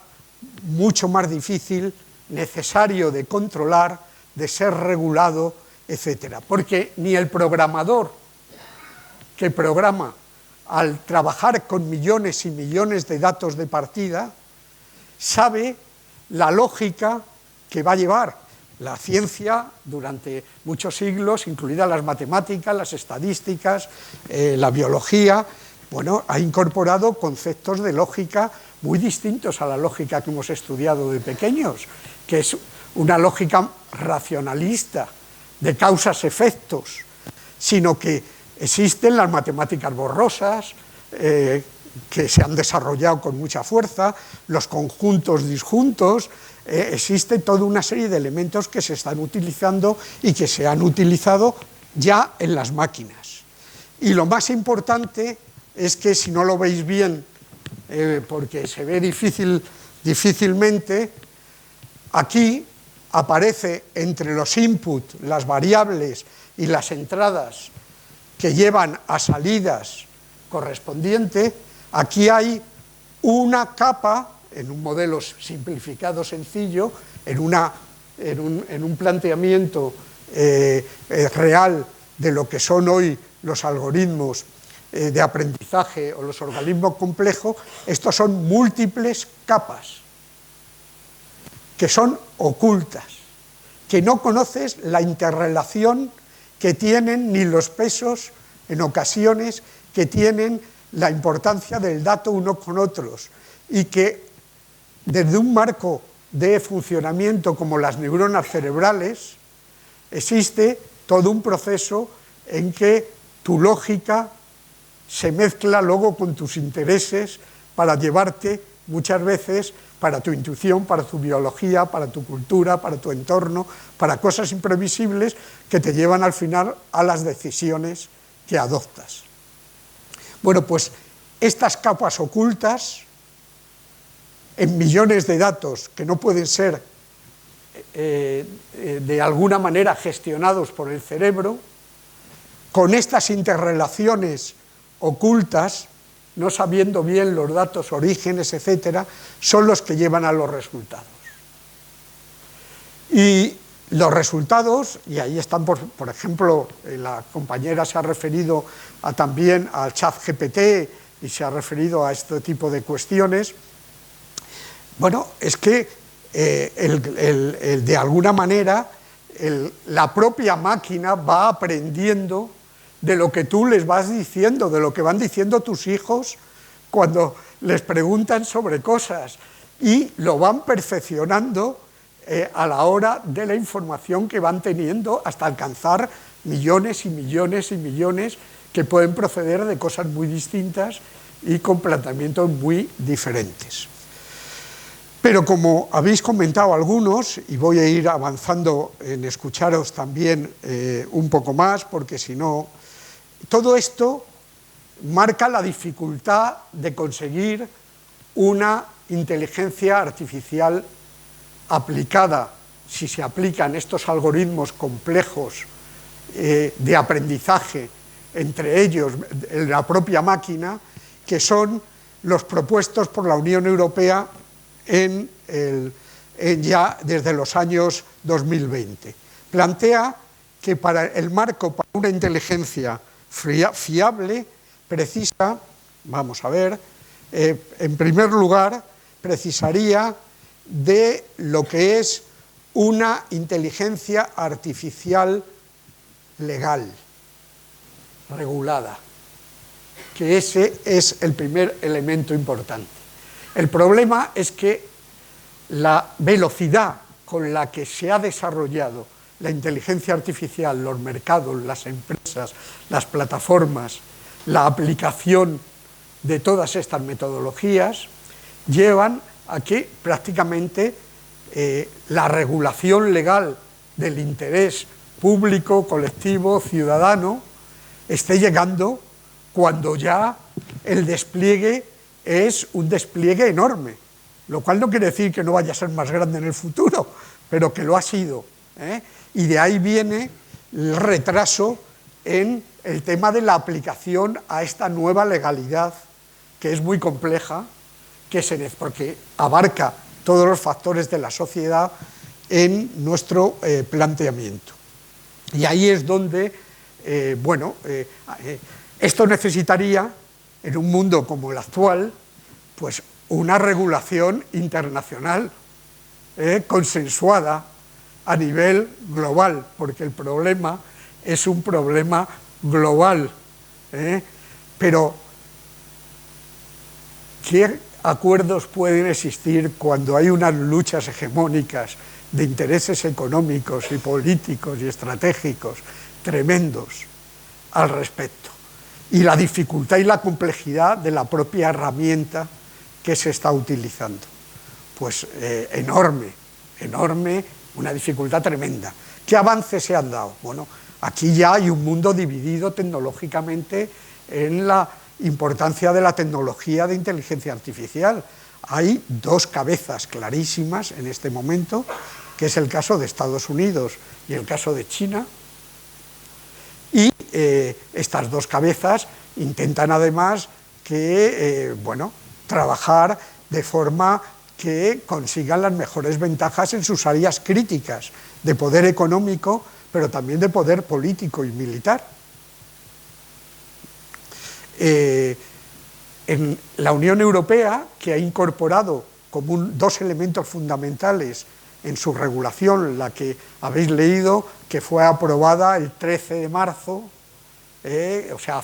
mucho más difícil, necesario de controlar, de ser regulado, etc. Porque ni el programador que programa, al trabajar con millones y millones de datos de partida, sabe la lógica que va a llevar la ciencia durante muchos siglos, incluidas las matemáticas, las estadísticas, la biología. Bueno, ha incorporado conceptos de lógica muy distintos a la lógica que hemos estudiado de pequeños, que es una lógica racionalista, de causas-efectos, sino que Existen las matemáticas borrosas, que se han desarrollado con mucha fuerza, los conjuntos disjuntos, existe toda una serie de elementos que se están utilizando y que se han utilizado ya en las máquinas. Y lo más importante es que, si no lo veis bien, porque se ve difícilmente, aquí aparece entre los inputs, las variables y las entradas que llevan a salidas correspondientes, aquí hay una capa, en un modelo simplificado sencillo, en un planteamiento real de lo que son hoy los algoritmos de aprendizaje o los algoritmos complejos. Estos son múltiples capas que son ocultas, que no conoces la interrelación que tienen, ni los pesos, en ocasiones, que tienen la importancia del dato uno con otros, y que desde un marco de funcionamiento como las neuronas cerebrales existe todo un proceso en que tu lógica se mezcla luego con tus intereses para llevarte muchas veces, para tu intuición, para tu biología, para tu cultura, para tu entorno, para cosas imprevisibles que te llevan al final a las decisiones que adoptas. Bueno, pues estas capas ocultas, en millones de datos que no pueden ser de alguna manera gestionados por el cerebro, con estas interrelaciones ocultas, no sabiendo bien los datos, orígenes, etcétera, son los que llevan a los resultados. Y los resultados, y ahí están, por ejemplo, la compañera se ha referido también al ChatGPT y se ha referido a este tipo de cuestiones. Bueno, es que de alguna manera la propia máquina va aprendiendo de lo que tú les vas diciendo, de lo que van diciendo tus hijos cuando les preguntan sobre cosas, y lo van perfeccionando a la hora de la información que van teniendo, hasta alcanzar millones y millones y millones que pueden proceder de cosas muy distintas y con planteamientos muy diferentes. Pero como habéis comentado algunos, y voy a ir avanzando en escucharos también un poco más, porque si no, todo esto marca la dificultad de conseguir una inteligencia artificial aplicada, si se aplican estos algoritmos complejos de aprendizaje, entre ellos la propia máquina, que son los propuestos por la Unión Europea ya desde los años 2020. Plantea que para el marco para una inteligencia fiable precisa, vamos a ver, en primer lugar precisaría de lo que es una inteligencia artificial legal, regulada, que ese es el primer elemento importante. El problema es que la velocidad con la que se ha desarrollado la inteligencia artificial, los mercados, las empresas, las plataformas, la aplicación de todas estas metodologías, llevan a que prácticamente la regulación legal del interés público, colectivo, ciudadano, esté llegando cuando ya el despliegue es un despliegue enorme, lo cual no quiere decir que no vaya a ser más grande en el futuro, pero que lo ha sido, y de ahí viene el retraso en el tema de la aplicación a esta nueva legalidad, que es muy compleja, porque abarca todos los factores de la sociedad en nuestro planteamiento. Y ahí es donde, esto necesitaría, en un mundo como el actual, pues una regulación internacional consensuada a nivel global, porque el problema es un problema global. Pero, ¿qué acuerdos pueden existir cuando hay unas luchas hegemónicas de intereses económicos y políticos y estratégicos tremendos al respecto. Y la dificultad y la complejidad de la propia herramienta que se está utilizando. Pues enorme, una dificultad tremenda. ¿Qué avances se han dado? Bueno, aquí ya hay un mundo dividido tecnológicamente en la importancia de la tecnología de inteligencia artificial. Hay dos cabezas clarísimas en este momento, que es el caso de Estados Unidos y el caso de China, y estas dos cabezas intentan además que, trabajar de forma que consigan las mejores ventajas en sus áreas críticas de poder económico, pero también de poder político y militar. En la Unión Europea, que ha incorporado como dos elementos fundamentales en su regulación, la que habéis leído, que fue aprobada el 13 de marzo, o sea,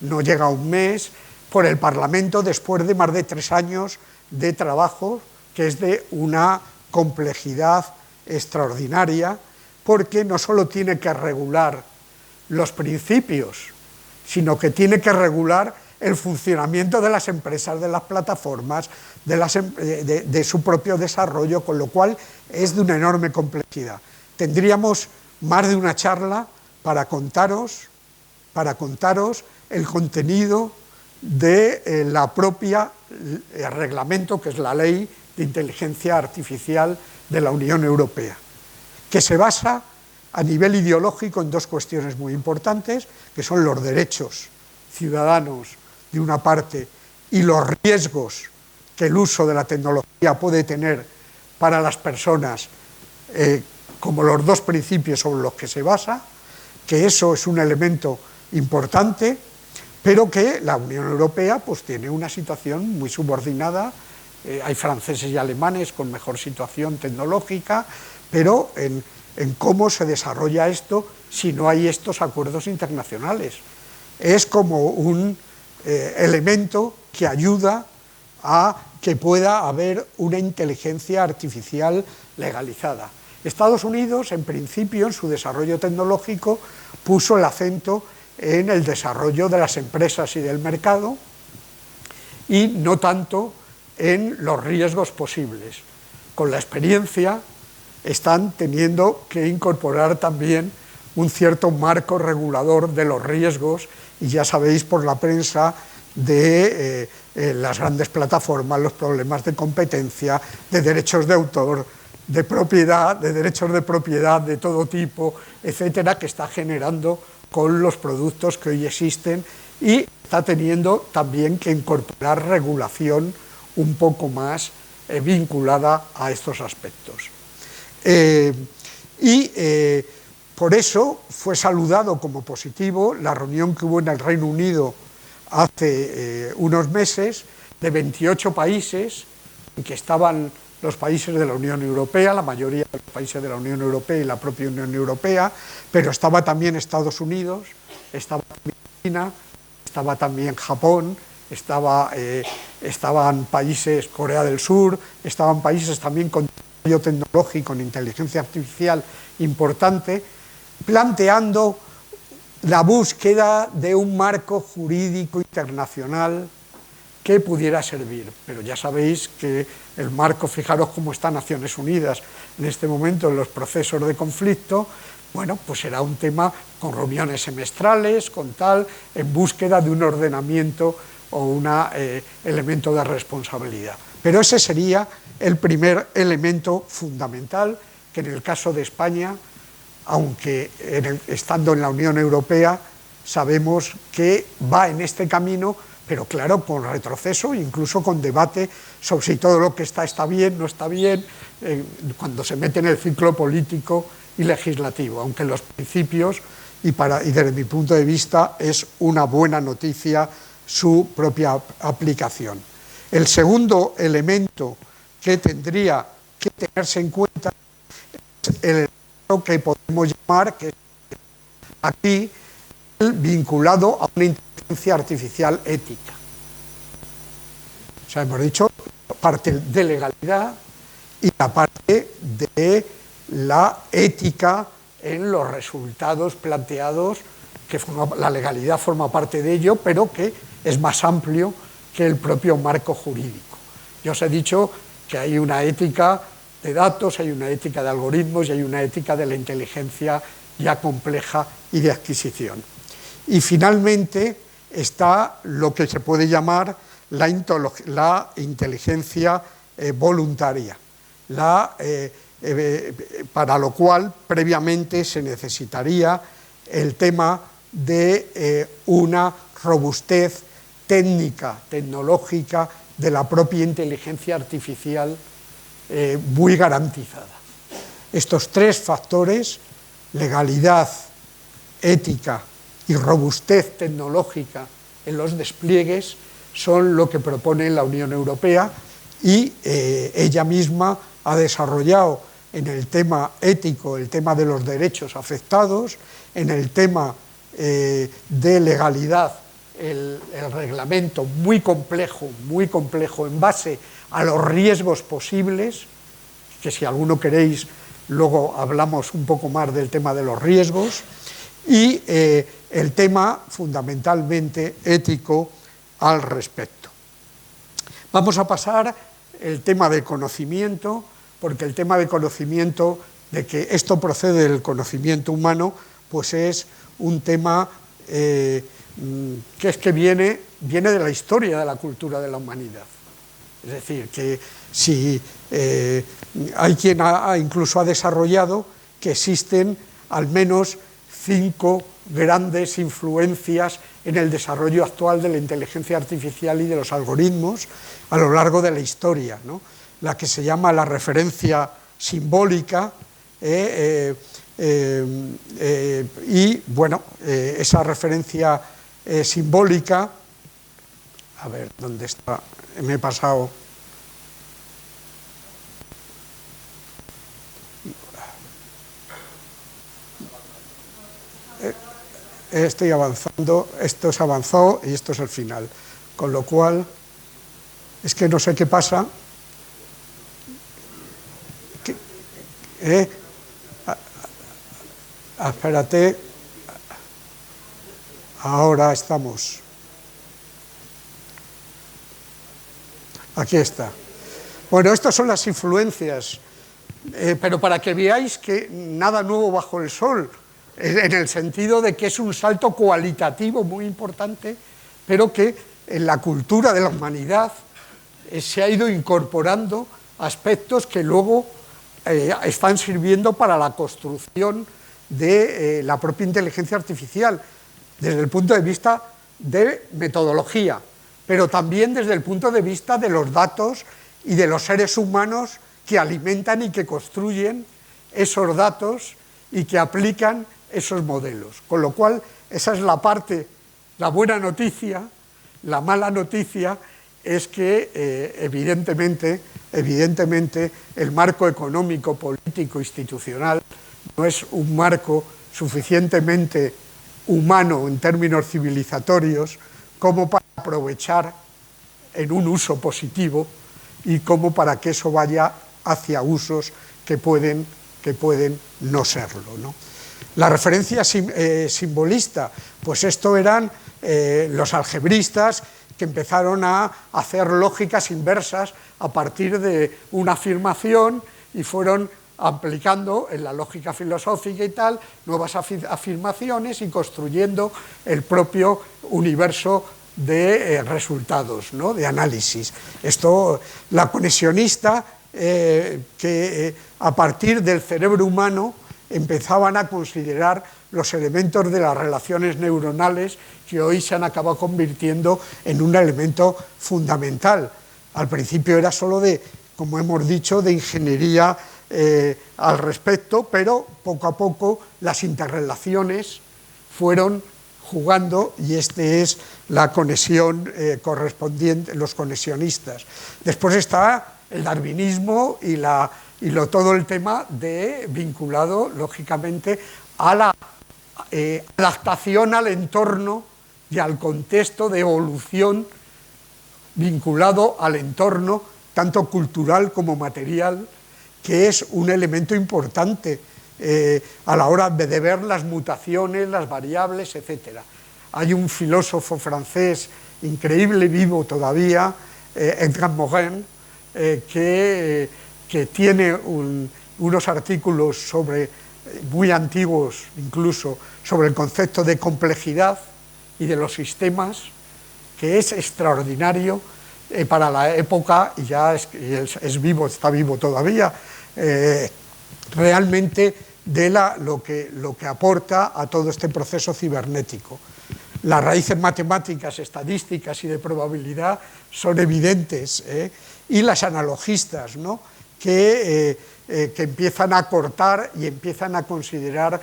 no llega a un mes, por el Parlamento, después de más de 3 años de trabajo, que es de una complejidad extraordinaria, porque no solo tiene que regular los principios, sino que tiene que regular el funcionamiento de las empresas, de las plataformas, de su propio desarrollo, con lo cual es de una enorme complejidad. Tendríamos más de una charla para contaros el contenido de la propia reglamento, que es la Ley de Inteligencia Artificial de la Unión Europea, que se basa a nivel ideológico en dos cuestiones muy importantes, que son los derechos ciudadanos de una parte y los riesgos que el uso de la tecnología puede tener para las personas, como los dos principios sobre los que se basa, que eso es un elemento importante, pero que la Unión Europea pues tiene una situación muy subordinada. Hay franceses y alemanes con mejor situación tecnológica, pero en cómo se desarrolla esto si no hay estos acuerdos internacionales. Es como un elemento que ayuda a que pueda haber una inteligencia artificial legalizada. Estados Unidos, en principio, en su desarrollo tecnológico, puso el acento en el desarrollo de las empresas y del mercado y no tanto en los riesgos posibles. Con la experiencia están teniendo que incorporar también un cierto marco regulador de los riesgos, y ya sabéis por la prensa de las grandes plataformas, los problemas de competencia, de derechos de autor, de propiedad, de derechos de propiedad de todo tipo, etcétera, que está generando con los productos que hoy existen, y está teniendo también que incorporar regulación un poco más vinculada a estos aspectos. Por eso fue saludado como positivo la reunión que hubo en el Reino Unido hace unos meses de 28 países, en que estaban los países de la Unión Europea, la mayoría de los países de la Unión Europea y la propia Unión Europea, pero estaba también Estados Unidos, estaba también China, estaba también Japón, estaban países, Corea del Sur, estaban países también con desarrollo tecnológico, con inteligencia artificial importante, planteando la búsqueda de un marco jurídico internacional que pudiera servir. Pero ya sabéis que el marco, fijaros cómo está Naciones Unidas en este momento en los procesos de conflicto, bueno, pues será un tema con reuniones semestrales, con tal, en búsqueda de un ordenamiento o un elemento de responsabilidad. Pero ese sería el primer elemento fundamental, que en el caso de España, aunque estando en la Unión Europea, sabemos que va en este camino, pero claro, con retroceso, incluso con debate sobre si todo lo que está bien, no está bien, cuando se mete en el ciclo político y legislativo, aunque los principios, y desde mi punto de vista, es una buena noticia su propia aplicación. El segundo elemento que tendría que tenerse en cuenta es el elemento que podemos llamar, que es aquí, vinculado a una inteligencia artificial ética. O sea, hemos dicho la parte de legalidad y la parte de la ética en los resultados planteados que la legalidad forma parte de ello, pero que es más amplio que el propio marco jurídico. Yo os he dicho que hay una ética de datos, hay una ética de algoritmos y hay una ética de la inteligencia ya compleja y de adquisición. Y finalmente está lo que se puede llamar la inteligencia voluntaria, para lo cual previamente se necesitaría el tema de una robustez técnica, tecnológica de la propia inteligencia artificial muy garantizada. Estos tres factores, legalidad, ética y robustez tecnológica en los despliegues, son lo que propone la Unión Europea y ella misma ha desarrollado en el tema ético el tema de los derechos afectados, en el tema de legalidad el reglamento muy complejo en base a los riesgos posibles, que si alguno queréis luego hablamos un poco más del tema de los riesgos, y el tema fundamentalmente ético al respecto. Vamos a pasar el tema de conocimiento, porque el tema de conocimiento, de que esto procede del conocimiento humano, pues es un tema que viene de la historia de la cultura de la humanidad. Es decir, que si hay quien incluso ha desarrollado que existen al menos 5 grandes influencias en el desarrollo actual de la inteligencia artificial y de los algoritmos a lo largo de la historia, ¿no? La que se llama la referencia simbólica, y bueno, esa referencia simbólica, a ver, ¿dónde está? Me he pasado. Estoy avanzando, esto es avanzado y esto es el final, con lo cual es que no sé qué pasa. Espérate, ahora estamos. Aquí está. Bueno, estas son las influencias, pero para que veáis que nada nuevo bajo el sol, en el sentido de que es un salto cualitativo muy importante, pero que en la cultura de la humanidad se ha ido incorporando aspectos que luego están sirviendo para la construcción de la propia inteligencia artificial, desde el punto de vista de metodología, pero también desde el punto de vista de los datos y de los seres humanos que alimentan y que construyen esos datos y que aplican esos modelos. Con lo cual, esa es la parte, la buena noticia. La mala noticia es que evidentemente el marco económico, político, institucional no es un marco suficientemente humano en términos civilizatorios como para aprovechar en un uso positivo y como para que eso vaya hacia usos que pueden no serlo, ¿no? La referencia simbolista, pues esto eran los algebristas que empezaron a hacer lógicas inversas a partir de una afirmación y fueron aplicando en la lógica filosófica y tal nuevas afirmaciones y construyendo el propio universo de resultados, ¿no? De análisis. Esto, la conexionista, que a partir del cerebro humano empezaban a considerar los elementos de las relaciones neuronales que hoy se han acabado convirtiendo en un elemento fundamental. Al principio era solo de, como hemos dicho, de ingeniería al respecto, pero poco a poco las interrelaciones fueron jugando y este es la conexión correspondiente, los conexionistas. Después está el darwinismo y todo el tema vinculado, lógicamente, a la adaptación al entorno y al contexto de evolución vinculado al entorno, tanto cultural como material, que es un elemento importante a la hora de ver las mutaciones, las variables, etc. Hay un filósofo francés increíble, vivo todavía, Edgar Morin, que tiene unos artículos muy antiguos incluso, sobre el concepto de complejidad y de los sistemas, que es extraordinario para la época, y ya es vivo, está vivo todavía, realmente de lo que aporta a todo este proceso cibernético. Las raíces matemáticas, estadísticas y de probabilidad son evidentes, y las analogistas, ¿no?, que empiezan a cortar y empiezan a considerar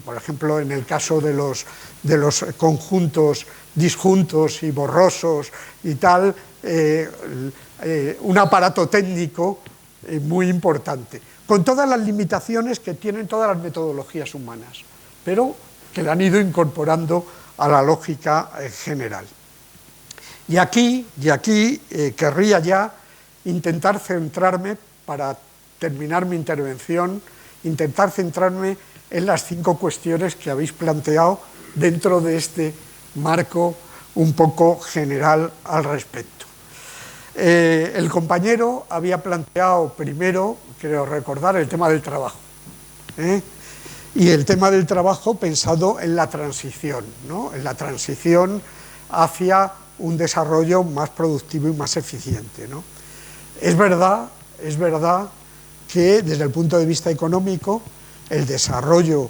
por ejemplo, en el caso de los conjuntos disjuntos y borrosos y tal, un aparato técnico muy importante, con todas las limitaciones que tienen todas las metodologías humanas, pero que le han ido incorporando a la lógica general. Y aquí querría ya intentar centrarme, para terminar mi intervención, intentar centrarme en las 5 cuestiones que habéis planteado dentro de este marco un poco general al respecto. El compañero había planteado primero, creo recordar, el tema del trabajo, y el tema del trabajo pensado en la transición, ¿no?, en la transición hacia un desarrollo más productivo y más eficiente, ¿no? Es verdad que desde el punto de vista económico el desarrollo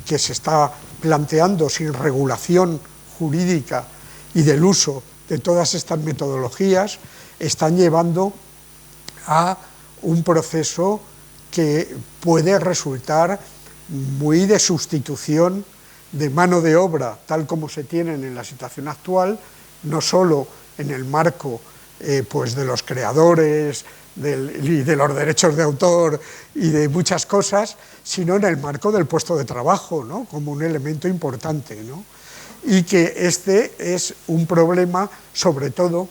que se está planteando sin regulación jurídica y del uso de todas estas metodologías están llevando a un proceso que puede resultar muy de sustitución de mano de obra, tal como se tienen en la situación actual, no solo en el marco pues de los creadores y de los derechos de autor y de muchas cosas, sino en el marco del puesto de trabajo, ¿no?, como un elemento importante, ¿no?, y que este es un problema sobre todo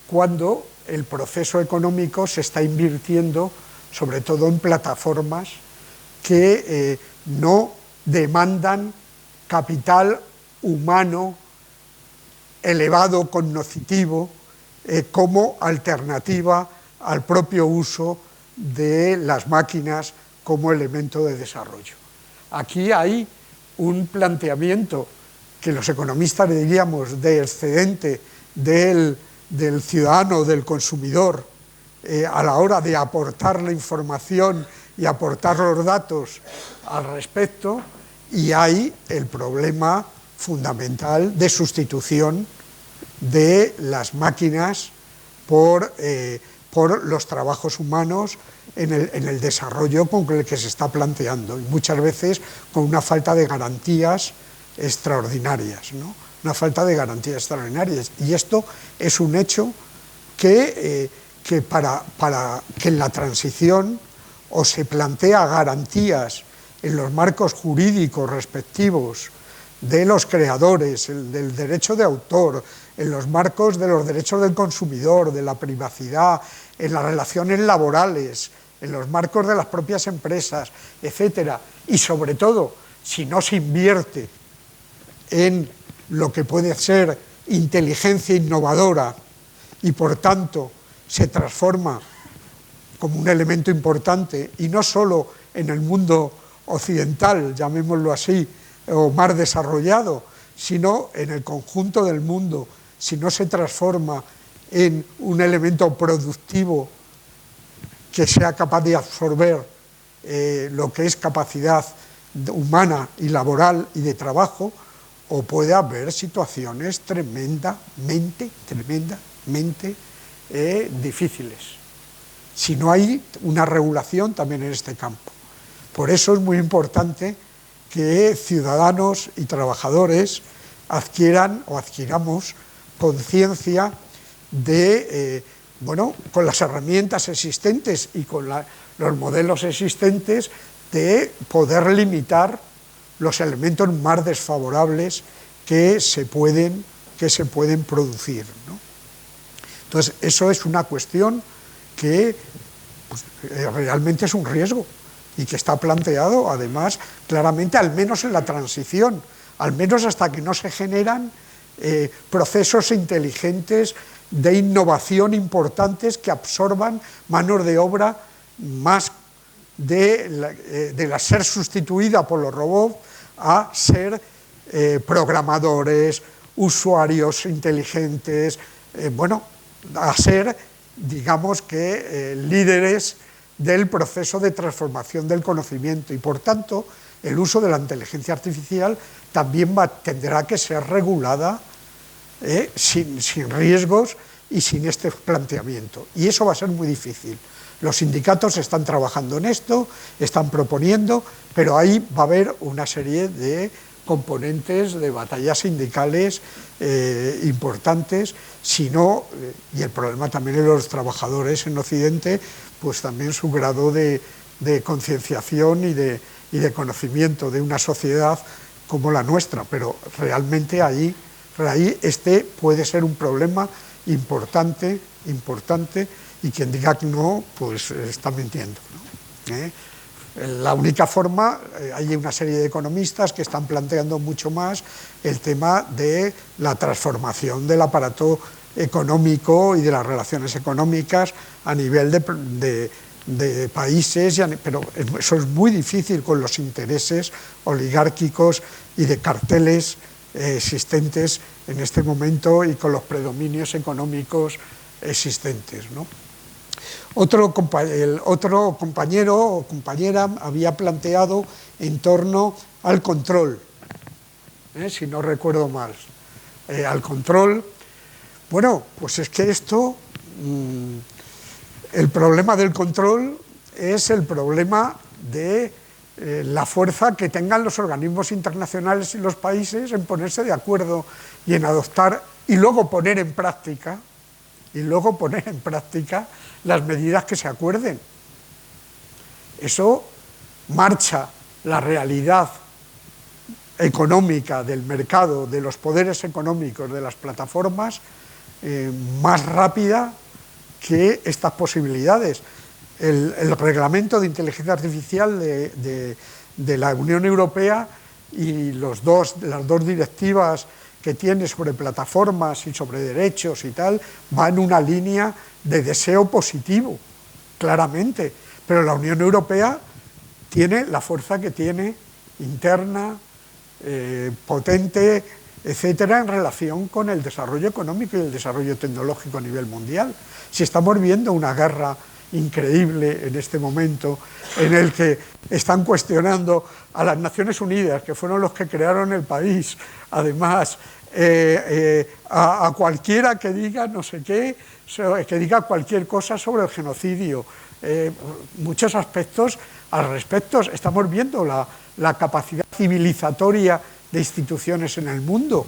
cuando el proceso económico se está invirtiendo sobre todo en plataformas que no demandan capital humano elevado, cognoscitivo, como alternativa al propio uso de las máquinas como elemento de desarrollo. Aquí hay un planteamiento que los economistas diríamos de excedente del ciudadano, del consumidor, a la hora de aportar la información y aportar los datos al respecto, y hay el problema fundamental de sustitución de las máquinas por los trabajos humanos en el desarrollo con el que se está planteando, y muchas veces con una falta de garantías extraordinarias, ¿no?, una falta de garantías extraordinarias. Y esto es un hecho que para que en la transición o se plantea garantías en los marcos jurídicos respectivos de los creadores, del derecho de autor, en los marcos de los derechos del consumidor, de la privacidad, en las relaciones laborales, en los marcos de las propias empresas, etcétera, y sobre todo, si no se invierte en lo que puede ser inteligencia innovadora y por tanto se transforma como un elemento importante, y no solo en el mundo occidental, llamémoslo así, o más desarrollado, sino en el conjunto del mundo, si no se transforma en un elemento productivo que sea capaz de absorber lo que es capacidad humana y laboral y de trabajo, o puede haber situaciones tremendamente difíciles, si no hay una regulación también en este campo. Por eso es muy importante que ciudadanos y trabajadores adquiramos conciencia de, con las herramientas existentes y con los modelos existentes, de poder limitar los elementos más desfavorables que se pueden producir, ¿no? Entonces, eso es una cuestión que realmente es un riesgo. y que está planteado además claramente, al menos en la transición, al menos hasta que no se generan procesos inteligentes de innovación importantes que absorban manos de obra más de la ser sustituida por los robots a ser programadores, usuarios inteligentes, bueno, a ser, digamos que, líderes del proceso de transformación del conocimiento, y por tanto el uso de la inteligencia artificial también tendrá que ser regulada sin riesgos y sin este planteamiento, y eso va a ser muy difícil. Los sindicatos están trabajando en esto, están proponiendo, pero ahí va a haber una serie de componentes de batallas sindicales importantes, si no, y el problema también de los trabajadores en Occidente, pues también su grado de concienciación y de conocimiento de una sociedad como la nuestra, pero realmente ahí este puede ser un problema importante, y quien diga que no, pues está mintiendo, ¿no? La única forma, hay una serie de economistas que están planteando mucho más el tema de la transformación del aparato económico y de las relaciones económicas a nivel de países, pero eso es muy difícil con los intereses oligárquicos y de carteles existentes en este momento y con los predominios económicos existentes, ¿no? Otro compañero o compañera había planteado en torno al control, si no recuerdo mal, al control. Bueno, pues es que esto, el problema del control es el problema de la fuerza que tengan los organismos internacionales y los países en ponerse de acuerdo y en adoptar y luego poner en práctica las medidas que se acuerden. Eso marcha la realidad económica del mercado, de los poderes económicos, de las plataformas, más rápida que estas posibilidades. El reglamento de inteligencia artificial de la Unión Europea y las dos directivas que tiene sobre plataformas y sobre derechos y tal, va en una línea de deseo positivo, claramente, pero la Unión Europea tiene la fuerza que tiene, interna, potente, etcétera, en relación con el desarrollo económico y el desarrollo tecnológico a nivel mundial. Si estamos viendo una guerra increíble en este momento, en el que están cuestionando a las Naciones Unidas, que fueron los que crearon el país, además, a cualquiera que diga no sé qué, que diga cualquier cosa sobre el genocidio, muchos aspectos al respecto. Estamos viendo la capacidad civilizatoria de instituciones en el mundo.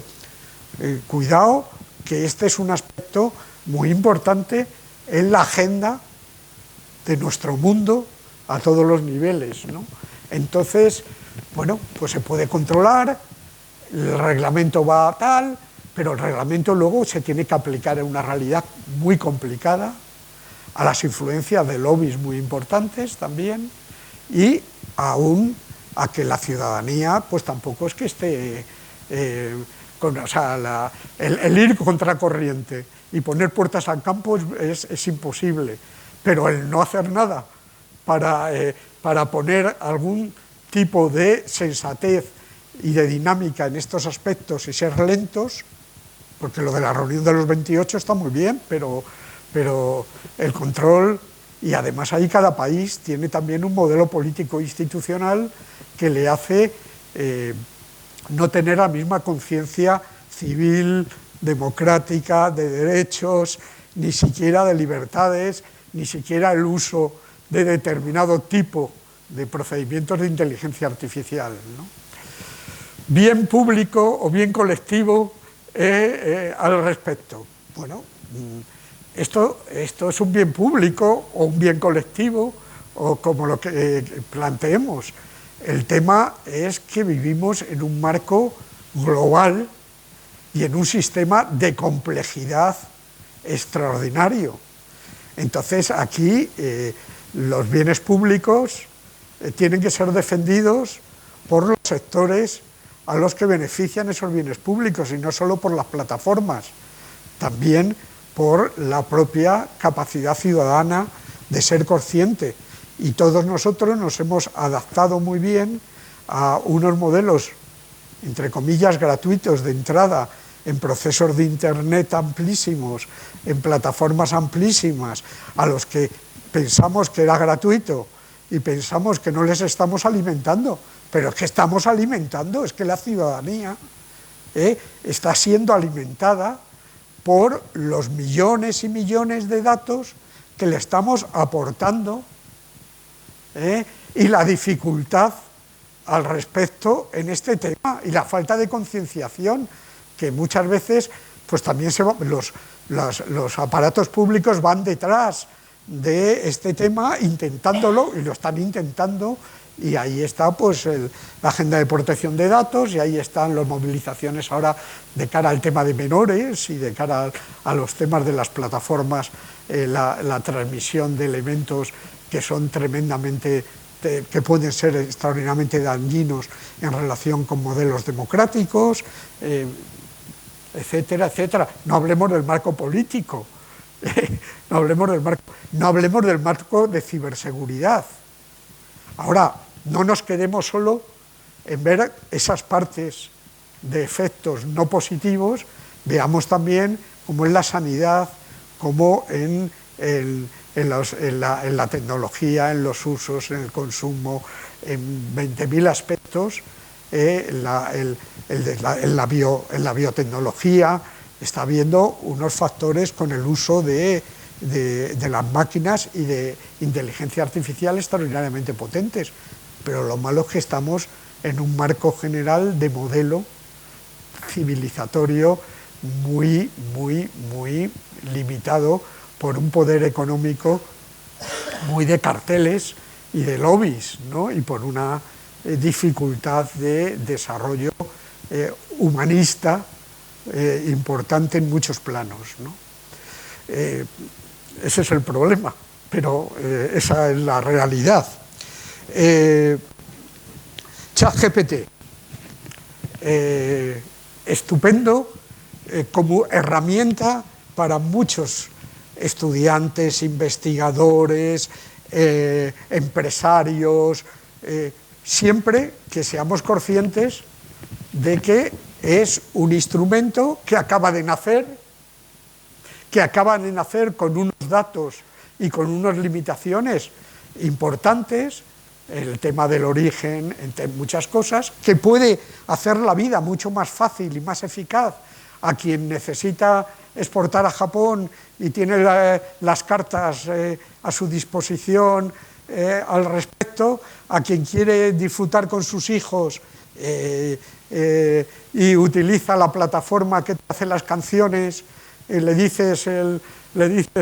Cuidado, que este es un aspecto muy importante en la agenda de nuestro mundo a todos los niveles, ¿no? Entonces, bueno, pues se puede controlar, el reglamento va a tal, pero el reglamento luego se tiene que aplicar en una realidad muy complicada, a las influencias de lobbies muy importantes también, y aún a que la ciudadanía pues tampoco es que esté o sea, el ir contracorriente y poner puertas al campo es imposible, pero el no hacer nada para poner algún tipo de sensatez y de dinámica en estos aspectos y ser lentos, porque lo de la reunión de los 28 está muy bien, pero el control, y además ahí cada país tiene también un modelo político institucional que le hace no tener la misma conciencia civil, democrática, de derechos, ni siquiera de libertades, ni siquiera el uso de determinado tipo de procedimientos de inteligencia artificial, ¿no? Bien público o bien colectivo al respecto. Bueno, esto es un bien público o un bien colectivo, o como lo que planteemos. El tema es que vivimos en un marco global y en un sistema de complejidad extraordinario. Entonces aquí los bienes públicos tienen que ser defendidos por los sectores a los que benefician esos bienes públicos, y no solo por las plataformas, también por la propia capacidad ciudadana de ser consciente. Y todos nosotros nos hemos adaptado muy bien a unos modelos, entre comillas, gratuitos de entrada en procesos de Internet amplísimos, en plataformas amplísimas, a los que pensamos que era gratuito y pensamos que no les estamos alimentando, pero es que estamos alimentando, es que la ciudadanía está siendo alimentada por los millones y millones de datos que le estamos aportando, y la dificultad al respecto en este tema, y la falta de concienciación, que muchas veces pues también los aparatos públicos van detrás de este tema intentándolo, y lo están intentando, y ahí está pues la Agenda de Protección de Datos, y ahí están las movilizaciones ahora de cara al tema de menores y de cara a los temas de las plataformas, la transmisión de elementos que son tremendamente, que pueden ser extraordinariamente dañinos en relación con modelos democráticos, etcétera, etcétera. No hablemos del marco político, no hablemos del marco de ciberseguridad. Ahora, no nos quedemos solo en ver esas partes de efectos no positivos, veamos también cómo en la sanidad, cómo en la tecnología, en los usos, en el consumo, en 20.000 aspectos, en la biotecnología, está habiendo unos factores con el uso de las máquinas y de inteligencia artificial extraordinariamente potentes, pero lo malo es que estamos en un marco general de modelo civilizatorio muy, muy, muy limitado por un poder económico muy de carteles y de lobbies, ¿no? Y por una dificultad de desarrollo humanista importante en muchos planos, ¿no? Ese es el problema, pero esa es la realidad. ChatGPT, estupendo como herramienta para muchos estudiantes, investigadores, empresarios, siempre que seamos conscientes de que es un instrumento que acaba de nacer con unos datos y con unas limitaciones importantes, el tema del origen, entre muchas cosas, que puede hacer la vida mucho más fácil y más eficaz a quien necesita exportar a Japón y tiene las cartas a su disposición al respecto, a quien quiere disfrutar con sus hijos y utiliza la plataforma que te hace las canciones, le dices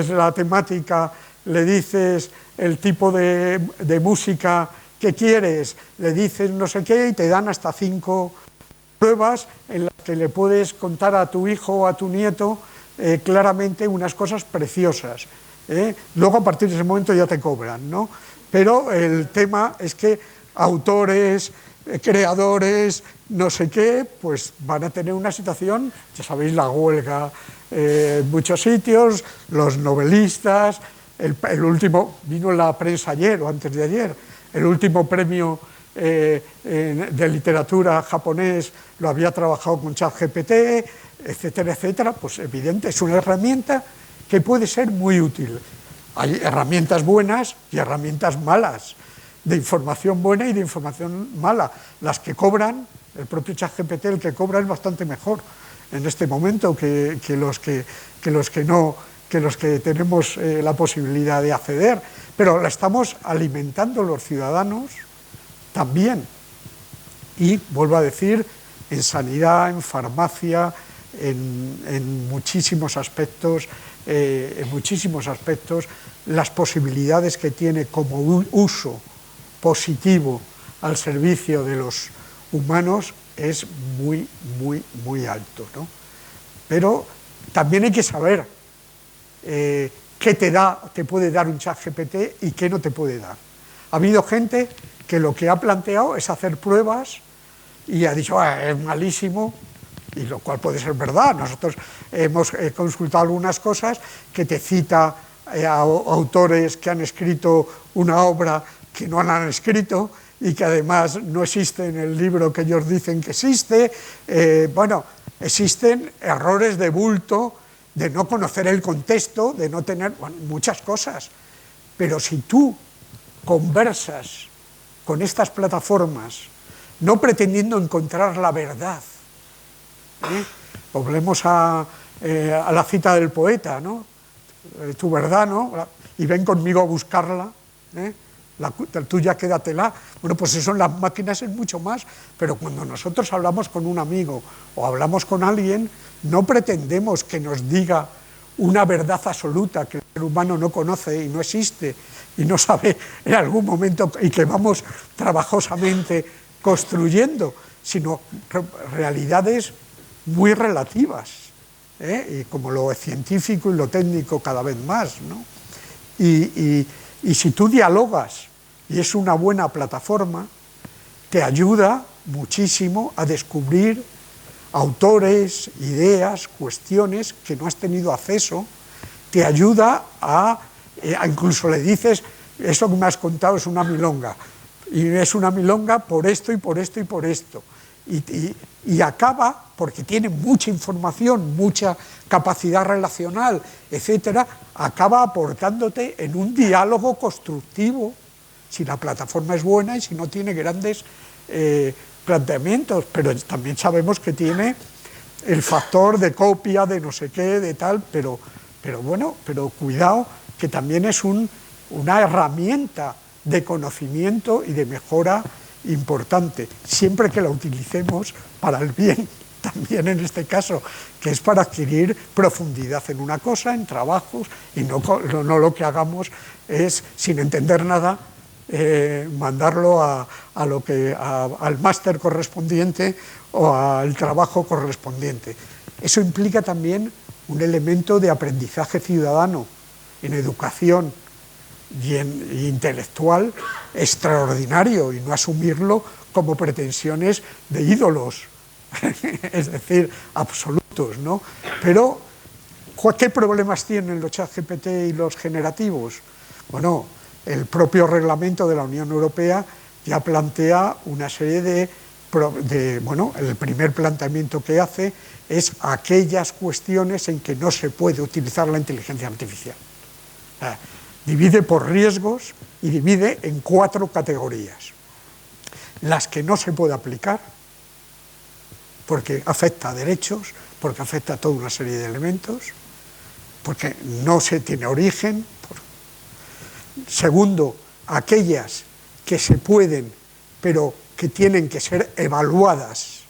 la temática, le dices el tipo de música que quieres, le dices no sé qué y te dan hasta 5 pruebas en las que le puedes contar a tu hijo o a tu nieto claramente unas cosas preciosas. Luego a partir de ese momento ya te cobran, ¿no? Pero el tema es que autores, creadores, no sé qué, pues van a tener una situación, ya sabéis, la huelga en muchos sitios, los novelistas, el último, vino en la prensa ayer o antes de ayer, el último premio de literatura japonés lo había trabajado con ChatGPT, etcétera, etcétera. Pues evidente, es una herramienta que puede ser muy útil. Hay herramientas buenas y herramientas malas, de información buena y de información mala. Las que cobran, el propio ChatGPT, el que cobra es bastante mejor en este momento que los que tenemos la posibilidad de acceder, pero la estamos alimentando los ciudadanos también. Y vuelvo a decir, en sanidad, en farmacia, en muchísimos aspectos, las posibilidades que tiene como uso positivo al servicio de los humanos es muy, muy, muy alto, ¿no? Pero también hay que saber qué te puede dar un ChatGPT y qué no te puede dar. Ha habido gente que lo que ha planteado es hacer pruebas y ha dicho, es malísimo, y lo cual puede ser verdad. Nosotros hemos consultado algunas cosas que te cita a autores que han escrito una obra que no la han escrito y que además no existe en el libro que ellos dicen que existe. Bueno, existen errores de bulto, de no conocer el contexto, de no tener muchas cosas. Pero si tú conversas con estas plataformas, no pretendiendo encontrar la verdad, volvemos a la cita del poeta, ¿no? Tu verdad, ¿no? Y ven conmigo a buscarla, la tuya quédatela. Bueno, pues eso en las máquinas es mucho más, pero cuando nosotros hablamos con un amigo o hablamos con alguien, no pretendemos que nos diga una verdad absoluta que el ser humano no conoce y no existe y no sabe en algún momento y que vamos trabajosamente construyendo, sino realidades muy relativas, y como lo científico y lo técnico cada vez más, ¿no? Y si tú dialogas y es una buena plataforma, te ayuda muchísimo a descubrir autores, ideas, cuestiones que no has tenido acceso, te ayuda a incluso le dices, eso que me has contado es una milonga, y es una milonga por esto y por esto y por esto, y acaba, porque tiene mucha información, mucha capacidad relacional, etcétera, acaba aportándote en un diálogo constructivo, si la plataforma es buena y si no tiene grandes planteamientos, pero también sabemos que tiene el factor de copia, de no sé qué, de tal, pero bueno, pero cuidado, que también es una herramienta de conocimiento y de mejora importante, siempre que la utilicemos para el bien, también en este caso, que es para adquirir profundidad en una cosa, en trabajos, y no lo que hagamos es, sin entender nada, mandarlo al máster correspondiente o al trabajo correspondiente. Eso implica también un elemento de aprendizaje ciudadano en educación y intelectual extraordinario, y no asumirlo como pretensiones de ídolos, es decir, absolutos, ¿no? Pero, ¿qué problemas tienen los ChatGPT y los generativos? Bueno, el propio reglamento de la Unión Europea ya plantea una serie bueno, el primer planteamiento que hace es aquellas cuestiones en que no se puede utilizar la inteligencia artificial. Divide por riesgos y divide en 4 categorías. Las que no se puede aplicar, porque afecta a derechos, porque afecta a toda una serie de elementos, porque no se tiene origen. Segundo, aquellas que se pueden, pero que tienen que ser evaluadas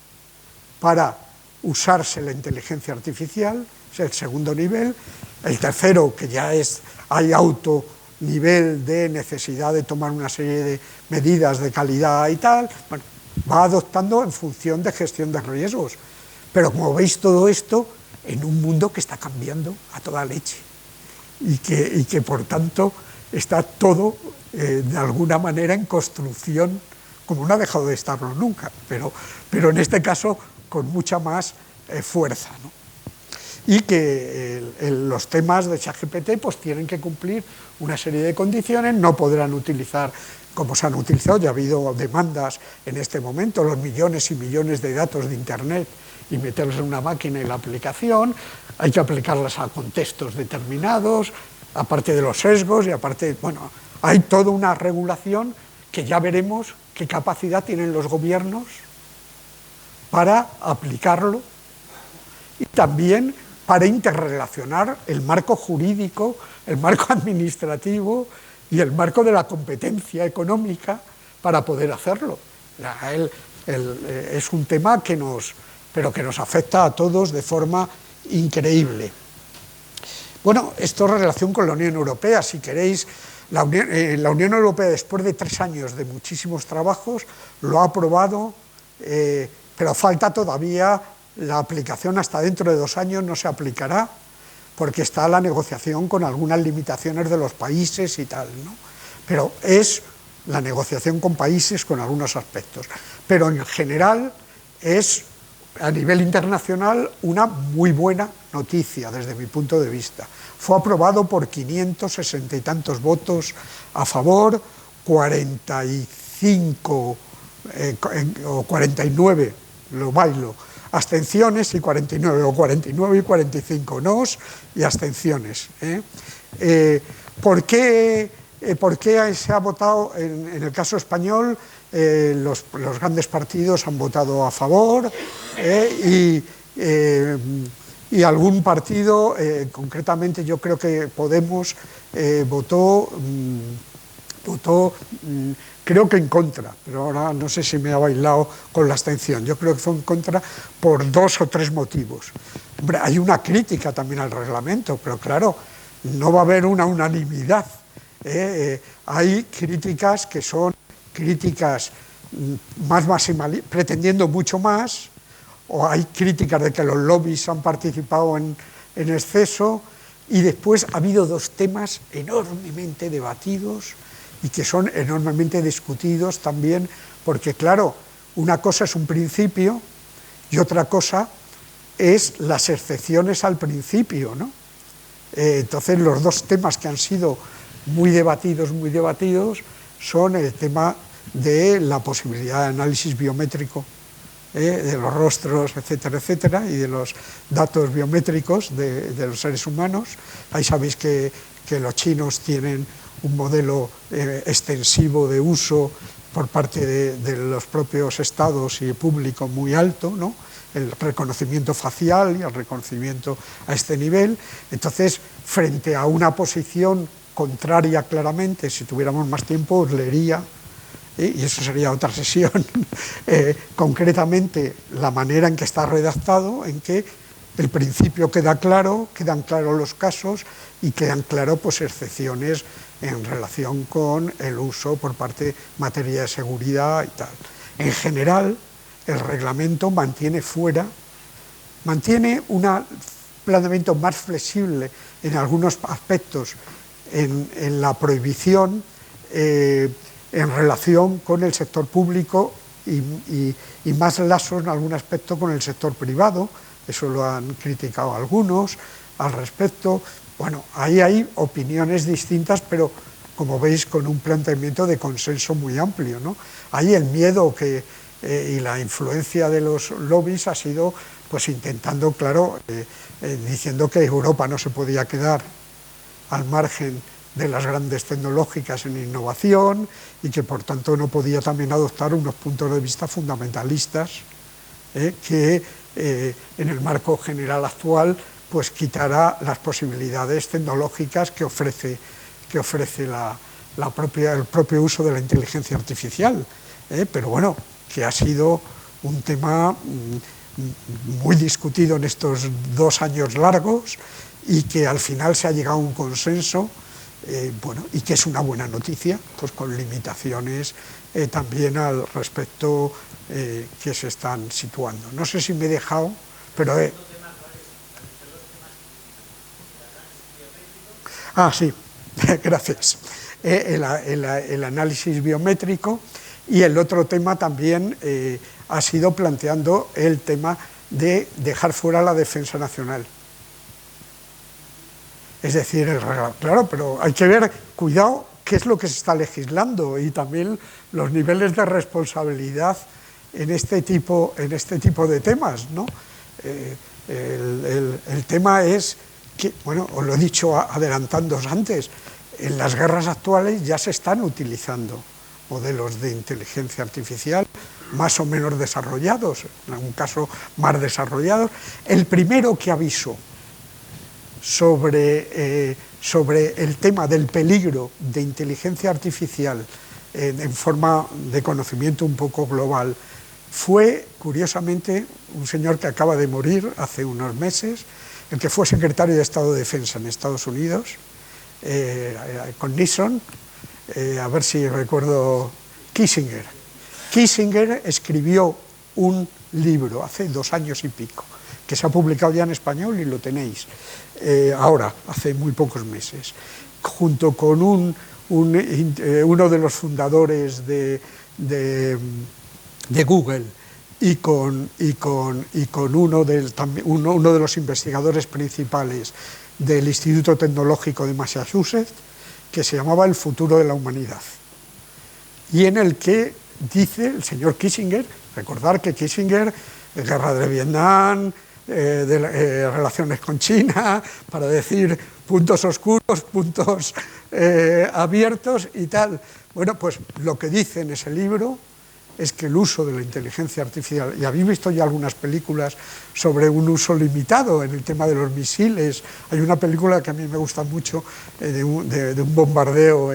para usarse la inteligencia artificial, es el segundo nivel. El tercero, que ya hay alto nivel de necesidad de tomar una serie de medidas de calidad y tal, bueno, va adoptando en función de gestión de riesgos. Pero como veis, todo esto en un mundo que está cambiando a toda leche y que por tanto está todo de alguna manera en construcción, como no ha dejado de estarlo nunca, pero en este caso con mucha más fuerza, ¿no? Y que los temas de ChatGPT pues tienen que cumplir una serie de condiciones, no podrán utilizar como se han utilizado, ya ha habido demandas en este momento, los millones y millones de datos de Internet y meterlos en una máquina y la aplicación, hay que aplicarlas a contextos determinados, aparte de los sesgos y aparte, bueno, hay toda una regulación que ya veremos qué capacidad tienen los gobiernos para aplicarlo y también para interrelacionar el marco jurídico, el marco administrativo y el marco de la competencia económica para poder hacerlo. Es un tema que nos afecta a todos de forma increíble. Bueno, esto en relación con la Unión Europea, si queréis, la Unión Europea, después de 3 años de muchísimos trabajos, lo ha aprobado, pero falta todavía la aplicación. Hasta dentro de 2 años no se aplicará, porque está la negociación con algunas limitaciones de los países y tal, ¿no? Pero es la negociación con países con algunos aspectos. Pero en general es, a nivel internacional, una muy buena noticia desde mi punto de vista. Fue aprobado por 560 y tantos votos a favor, 45 o 49, lo bailo, abstenciones y 49, o 49 y 45 nos y abstenciones. ¿Por qué se ha votado, en el caso español, los grandes partidos han votado a favor y algún partido, concretamente yo creo que Podemos, votó creo que en contra, pero ahora no sé si me ha bailado con la abstención. Yo creo que fue en contra por 2 o 3 motivos. Hombre, hay una crítica también al reglamento, pero claro, no va a haber una unanimidad. Hay críticas que son críticas más maximalistas, pretendiendo mucho más, o hay críticas de que los lobbies han participado en exceso, y después ha habido 2 temas enormemente debatidos y que son enormemente discutidos también, porque claro, una cosa es un principio y otra cosa es las excepciones al principio, ¿no? Entonces los 2 temas que han sido muy debatidos son el tema de la posibilidad de análisis biométrico de los rostros, etcétera, etcétera, y de los datos biométricos de los seres humanos. Ahí sabéis que los chinos tienen un modelo extensivo de uso por parte de los propios estados y público muy alto, ¿no? El reconocimiento facial y el reconocimiento a este nivel. Entonces, frente a una posición contraria claramente, si tuviéramos más tiempo os leería, y eso sería otra sesión, concretamente la manera en que está redactado, en que el principio queda claro, quedan claros los casos y quedan claros pues, excepciones en relación con el uso por parte de materia de seguridad y tal. En general, el reglamento mantiene un planteamiento más flexible en algunos aspectos en la prohibición en relación con el sector público y más laxo en algún aspecto con el sector privado. Eso lo han criticado algunos al respecto. Bueno, ahí hay opiniones distintas, pero como veis con un planteamiento de consenso muy amplio, ¿no? Ahí el miedo y la influencia de los lobbies ha sido pues intentando, claro, diciendo que Europa no se podía quedar al margen de las grandes tecnológicas en innovación y que por tanto no podía también adoptar unos puntos de vista fundamentalistas que en el marco general actual pues quitará las posibilidades tecnológicas que ofrece el propio uso de la inteligencia artificial, pero bueno, que ha sido un tema muy discutido en estos 2 años largos y que al final se ha llegado a un consenso, bueno, y que es una buena noticia, pues con limitaciones también al respecto que se están situando. No sé si me he dejado, pero... sí, gracias. El análisis biométrico, y el otro tema también ha sido planteando el tema de dejar fuera la defensa nacional. Es decir, claro, pero hay que ver, cuidado, qué es lo que se está legislando y también los niveles de responsabilidad en este tipo de temas, ¿no? El tema es que, bueno, os lo he dicho adelantándoos antes, en las guerras actuales ya se están utilizando modelos de inteligencia artificial más o menos desarrollados, en algún caso más desarrollados. El primero que avisó sobre el tema del peligro de inteligencia artificial en forma de conocimiento un poco global fue, curiosamente, un señor que acaba de morir hace unos meses, el que fue secretario de Estado de Defensa en Estados Unidos, con Nixon, a ver si recuerdo, Kissinger. Kissinger escribió un libro hace 2 años y pico, que se ha publicado ya en español y lo tenéis ahora, hace muy pocos meses, junto con uno de los fundadores de Google y con uno de los investigadores principales del Instituto Tecnológico de Massachusetts, que se llamaba El futuro de la humanidad, y en el que dice el señor Kissinger, recordar que Kissinger, guerra de Vietnam, relaciones con China, para decir puntos oscuros, puntos abiertos y tal. Bueno, pues lo que dice en ese libro es que el uso de la inteligencia artificial, y habéis visto ya algunas películas sobre un uso limitado en el tema de los misiles. Hay una película que a mí me gusta mucho de un bombardeo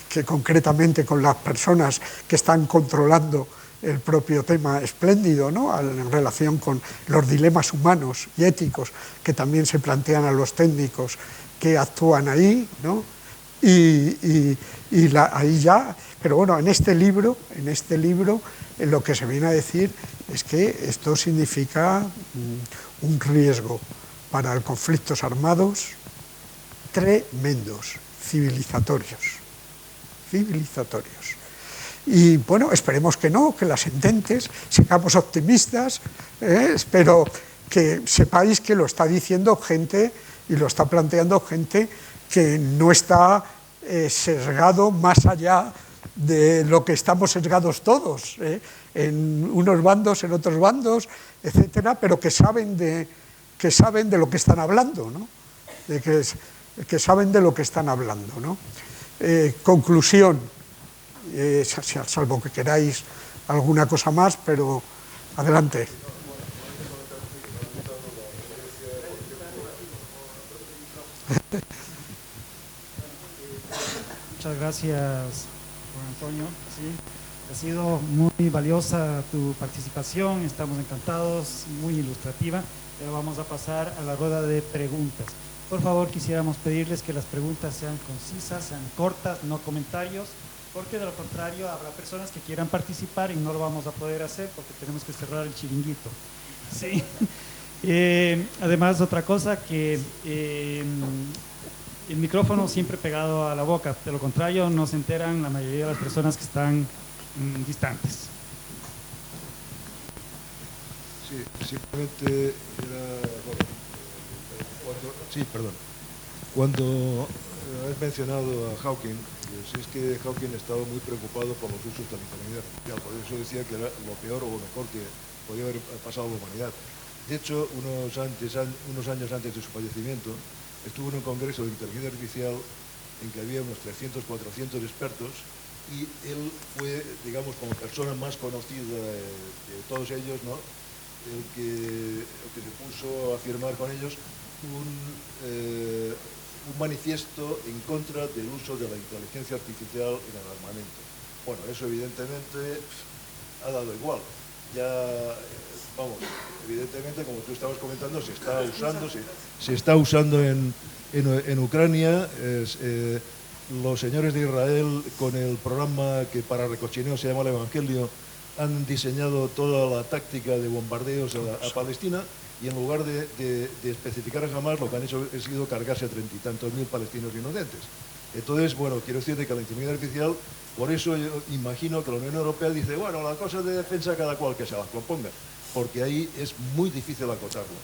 que concretamente con las personas que están controlando el propio tema espléndido, ¿no?, en relación con los dilemas humanos y éticos que también se plantean a los técnicos que actúan ahí, ¿no? Ahí ya, pero bueno, en este libro lo que se viene a decir es que esto significa un riesgo para los conflictos armados tremendos, civilizatorios. Y bueno, esperemos que no, que las ententes, sigamos optimistas, pero que sepáis que lo está diciendo gente y lo está planteando gente que no está sesgado más allá de lo que estamos sesgados todos, en unos bandos, en otros bandos, etcétera, pero que saben de lo que están hablando, ¿no? Que saben de lo que están hablando, ¿no? Conclusión, salvo que queráis alguna cosa más, pero adelante. Muchas gracias, Juan Antonio. Sí, ha sido muy valiosa tu participación, estamos encantados, muy ilustrativa. Pero vamos a pasar a la rueda de preguntas. Por favor, quisiéramos pedirles que las preguntas sean concisas, sean cortas, no comentarios, porque de lo contrario habrá personas que quieran participar y no lo vamos a poder hacer porque tenemos que cerrar el chiringuito. Sí. Además, otra cosa, que el micrófono siempre pegado a la boca, de lo contrario no se enteran la mayoría de las personas que están distantes. Sí, simplemente era, cuando has mencionado a Hawking, pues es que Hawking estaba muy preocupado por los usos de la inteligencia artificial, por eso decía que era lo peor o lo mejor que podía haber pasado a la humanidad. De hecho, unos años antes de su fallecimiento, estuvo en un congreso de inteligencia artificial en que había unos 300, 400 expertos, y él fue, digamos, como persona más conocida de todos ellos, ¿no?, el que se puso a firmar con ellos un manifiesto en contra del uso de la inteligencia artificial en el armamento. Bueno, eso evidentemente ha dado igual. Ya, vamos, evidentemente, como tú estabas comentando, se está usando en Ucrania. Los señores de Israel, con el programa que para recochineo se llama el Evangelio, han diseñado toda la táctica de bombardeos a Palestina, y en lugar de especificar jamás, lo que han hecho ha sido cargarse a 30 y tantos mil palestinos inocentes. Entonces, bueno, quiero decirte que la inteligencia artificial, por eso yo imagino que la Unión Europea dice, bueno, la cosa de defensa cada cual que se la proponga, porque ahí es muy difícil acotarlo.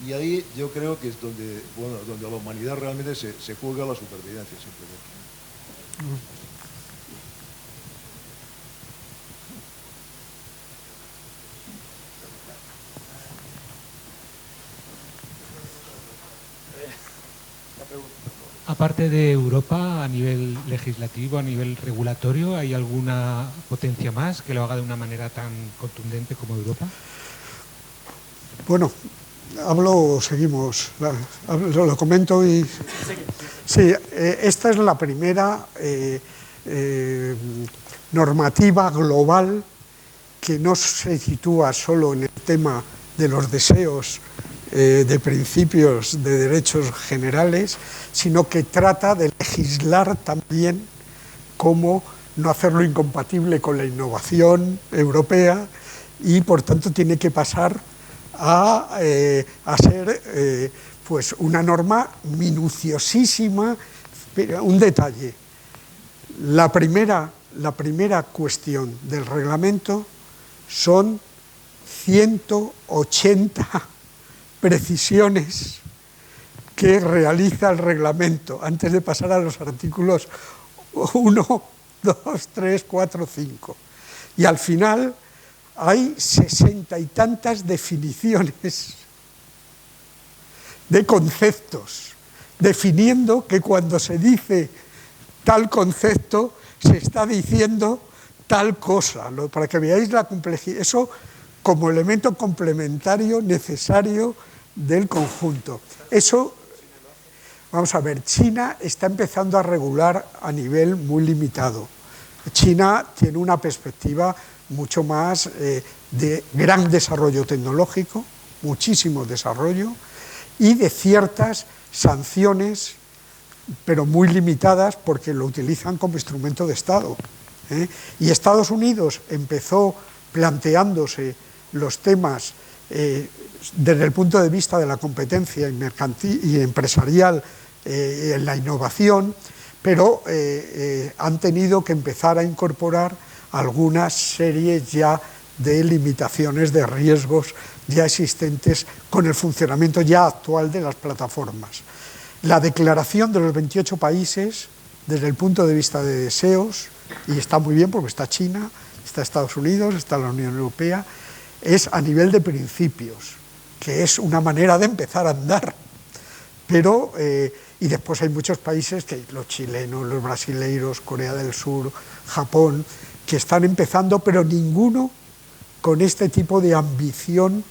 Y ahí yo creo que es donde la humanidad realmente se juega la supervivencia, simplemente. Aparte de Europa, a nivel legislativo, a nivel regulatorio, ¿hay alguna potencia más que lo haga de una manera tan contundente como Europa? Bueno, seguimos, lo comento y... Sí, esta es la primera normativa global que no se sitúa solo en el tema de los deseos de principios de derechos generales, sino que trata de legislar también cómo no hacerlo incompatible con la innovación europea, y por tanto tiene que pasar a ser pues una norma minuciosísima, un detalle. La primera cuestión del reglamento son 180 precisiones que realiza el reglamento antes de pasar a los artículos 1, 2, 3, 4, 5. Y al final hay 60 y tantas definiciones de conceptos, definiendo que cuando se dice tal concepto se está diciendo tal cosa, para que veáis la complejidad, eso como elemento complementario necesario del conjunto. Eso, vamos a ver, China está empezando a regular a nivel muy limitado. China tiene una perspectiva mucho más de gran desarrollo tecnológico, muchísimo desarrollo, y de ciertas sanciones, pero muy limitadas porque lo utilizan como instrumento de Estado. Y Estados Unidos empezó planteándose los temas desde el punto de vista de la competencia y empresarial en la innovación, pero han tenido que empezar a incorporar algunas series ya de limitaciones de riesgos ya existentes con el funcionamiento ya actual de las plataformas. La declaración de los 28 países, desde el punto de vista de deseos, y está muy bien porque está China, está Estados Unidos, está la Unión Europea, es a nivel de principios, que es una manera de empezar a andar. Pero, y después hay muchos países, que los chilenos, los brasileiros, Corea del Sur, Japón, que están empezando, pero ninguno con este tipo de ambición.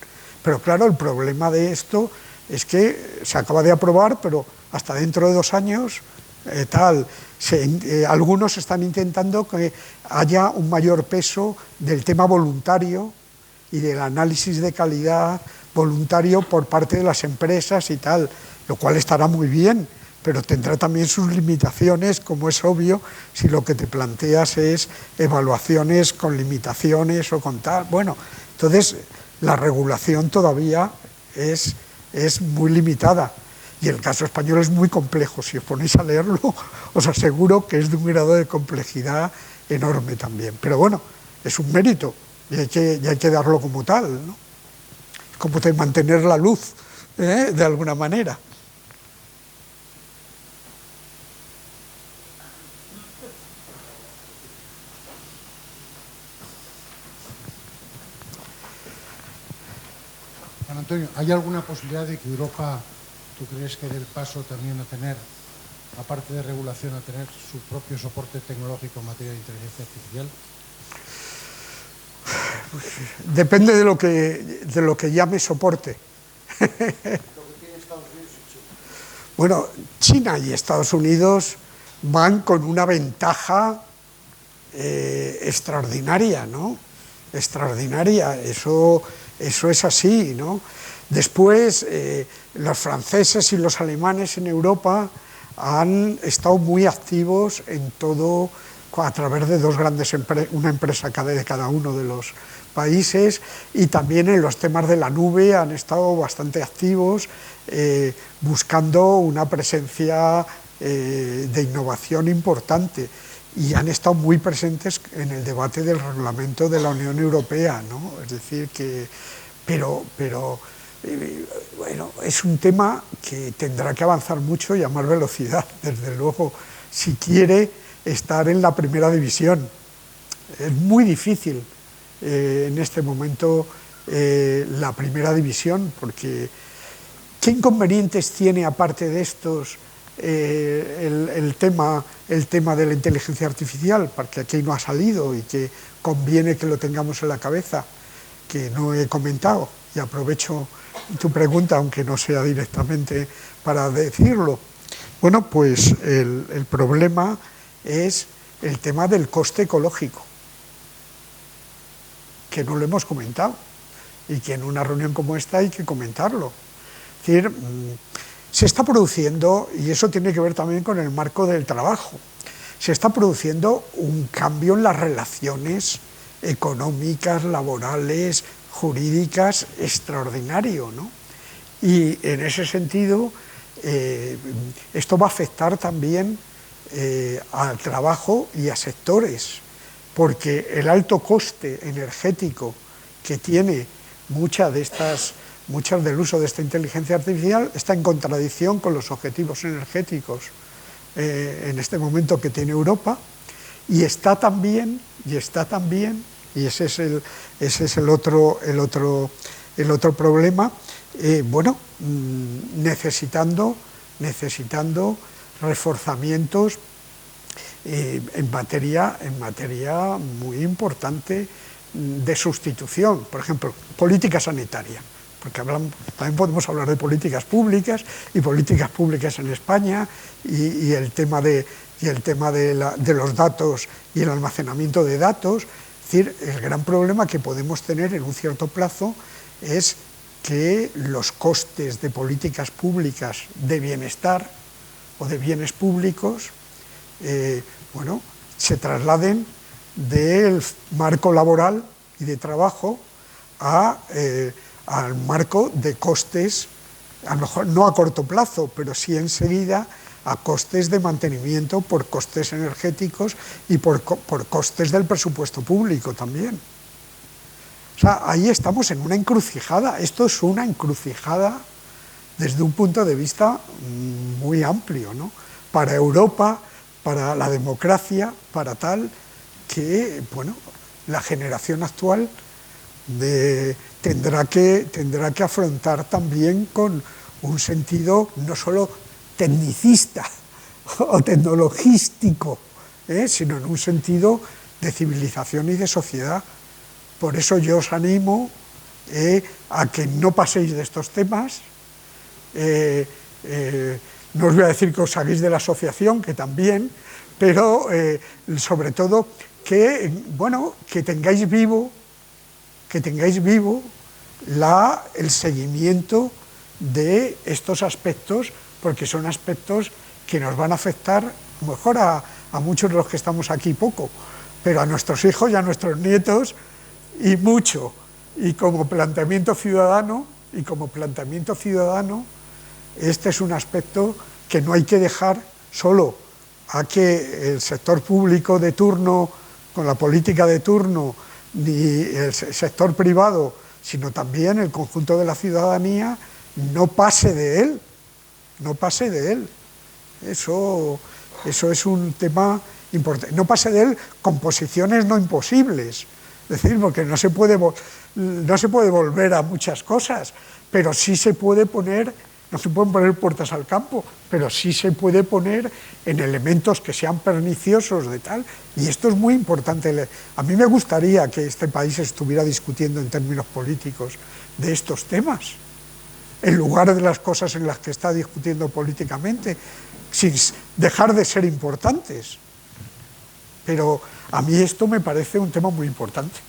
Pero claro, el problema de esto es que se acaba de aprobar, pero hasta dentro de 2 años, algunos están intentando que haya un mayor peso del tema voluntario y del análisis de calidad voluntario por parte de las empresas y tal, lo cual estará muy bien, pero tendrá también sus limitaciones, como es obvio, si lo que te planteas es evaluaciones con limitaciones o con tal. Bueno, entonces la regulación todavía es muy limitada. Y el caso español es muy complejo. Si os ponéis a leerlo, os aseguro que es de un grado de complejidad enorme también. Pero bueno, es un mérito y hay que darlo como tal, ¿no? Es como de mantener la luz, de alguna manera. Juan Antonio, ¿hay alguna posibilidad de que Europa, tú crees que dé el paso también a tener, aparte de regulación, a tener su propio soporte tecnológico en materia de inteligencia artificial? Depende de lo que llame soporte. Bueno, China y Estados Unidos van con una ventaja extraordinaria, ¿no? Extraordinaria, eso es así, ¿no? Después, los franceses y los alemanes en Europa han estado muy activos en todo, a través de dos grandes empresas, una empresa de cada uno de los países, y también en los temas de la nube han estado bastante activos, buscando una presencia de innovación importante, y han estado muy presentes en el debate del reglamento de la Unión Europea, ¿no? Es decir, que pero bueno, es un tema que tendrá que avanzar mucho y a más velocidad, desde luego, si quiere estar en la primera división. Es muy difícil en este momento la primera división, porque ¿qué inconvenientes tiene aparte de estos el tema de la inteligencia artificial? Porque aquí no ha salido y que conviene que lo tengamos en la cabeza, que no he comentado, y aprovecho tu pregunta, aunque no sea directamente para decirlo. Bueno, pues el problema es el tema del coste ecológico, que no lo hemos comentado, y que en una reunión como esta hay que comentarlo. Es decir, se está produciendo, y eso tiene que ver también con el marco del trabajo, se está produciendo un cambio en las relaciones económicas, laborales, jurídicas, extraordinario, ¿no? Y en ese sentido, esto va a afectar también al trabajo y a sectores, porque el alto coste energético que tiene muchas del uso de esta inteligencia artificial está en contradicción con los objetivos energéticos en este momento que tiene Europa, y está también, y ese es el otro problema, necesitando reforzamientos en materia muy importante de sustitución. Por ejemplo, política sanitaria, porque también podemos hablar de políticas públicas y políticas públicas en España, y el tema de los datos y el almacenamiento de datos. Es decir, el gran problema que podemos tener en un cierto plazo es que los costes de políticas públicas de bienestar o de bienes públicos se trasladen del marco laboral y de trabajo al marco de costes, a lo mejor no a corto plazo, pero sí enseguida, a costes de mantenimiento por costes energéticos y por costes del presupuesto público también. O sea, ahí estamos en una encrucijada. Esto es una encrucijada desde un punto de vista muy amplio, ¿no? Para Europa, para la democracia, para tal, que, la generación actual tendrá que afrontar también con un sentido no solo tecnicista o tecnologístico, sino en un sentido de civilización y de sociedad. Por eso yo os animo a que no paséis de estos temas. No os voy a decir que os hagáis de la asociación, que también, pero sobre todo que tengáis vivo el seguimiento de estos aspectos, porque son aspectos que nos van a afectar, a lo mejor a muchos de los que estamos aquí poco, pero a nuestros hijos y a nuestros nietos y mucho. Y como planteamiento ciudadano, este es un aspecto que no hay que dejar solo a que el sector público de turno, con la política de turno, ni el sector privado, sino también el conjunto de la ciudadanía, no pase de él. Eso es un tema importante. No pase de él con posiciones no imposibles. Es decir, porque no se puede volver a muchas cosas, pero sí se puede poner, no se pueden poner puertas al campo, pero sí se puede poner en elementos que sean perniciosos de tal, y esto es muy importante. A mí me gustaría que este país estuviera discutiendo en términos políticos de estos temas, en lugar de las cosas en las que está discutiendo políticamente, sin dejar de ser importantes. Pero a mí esto me parece un tema muy importante.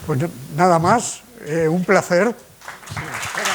Pues nada más, un placer.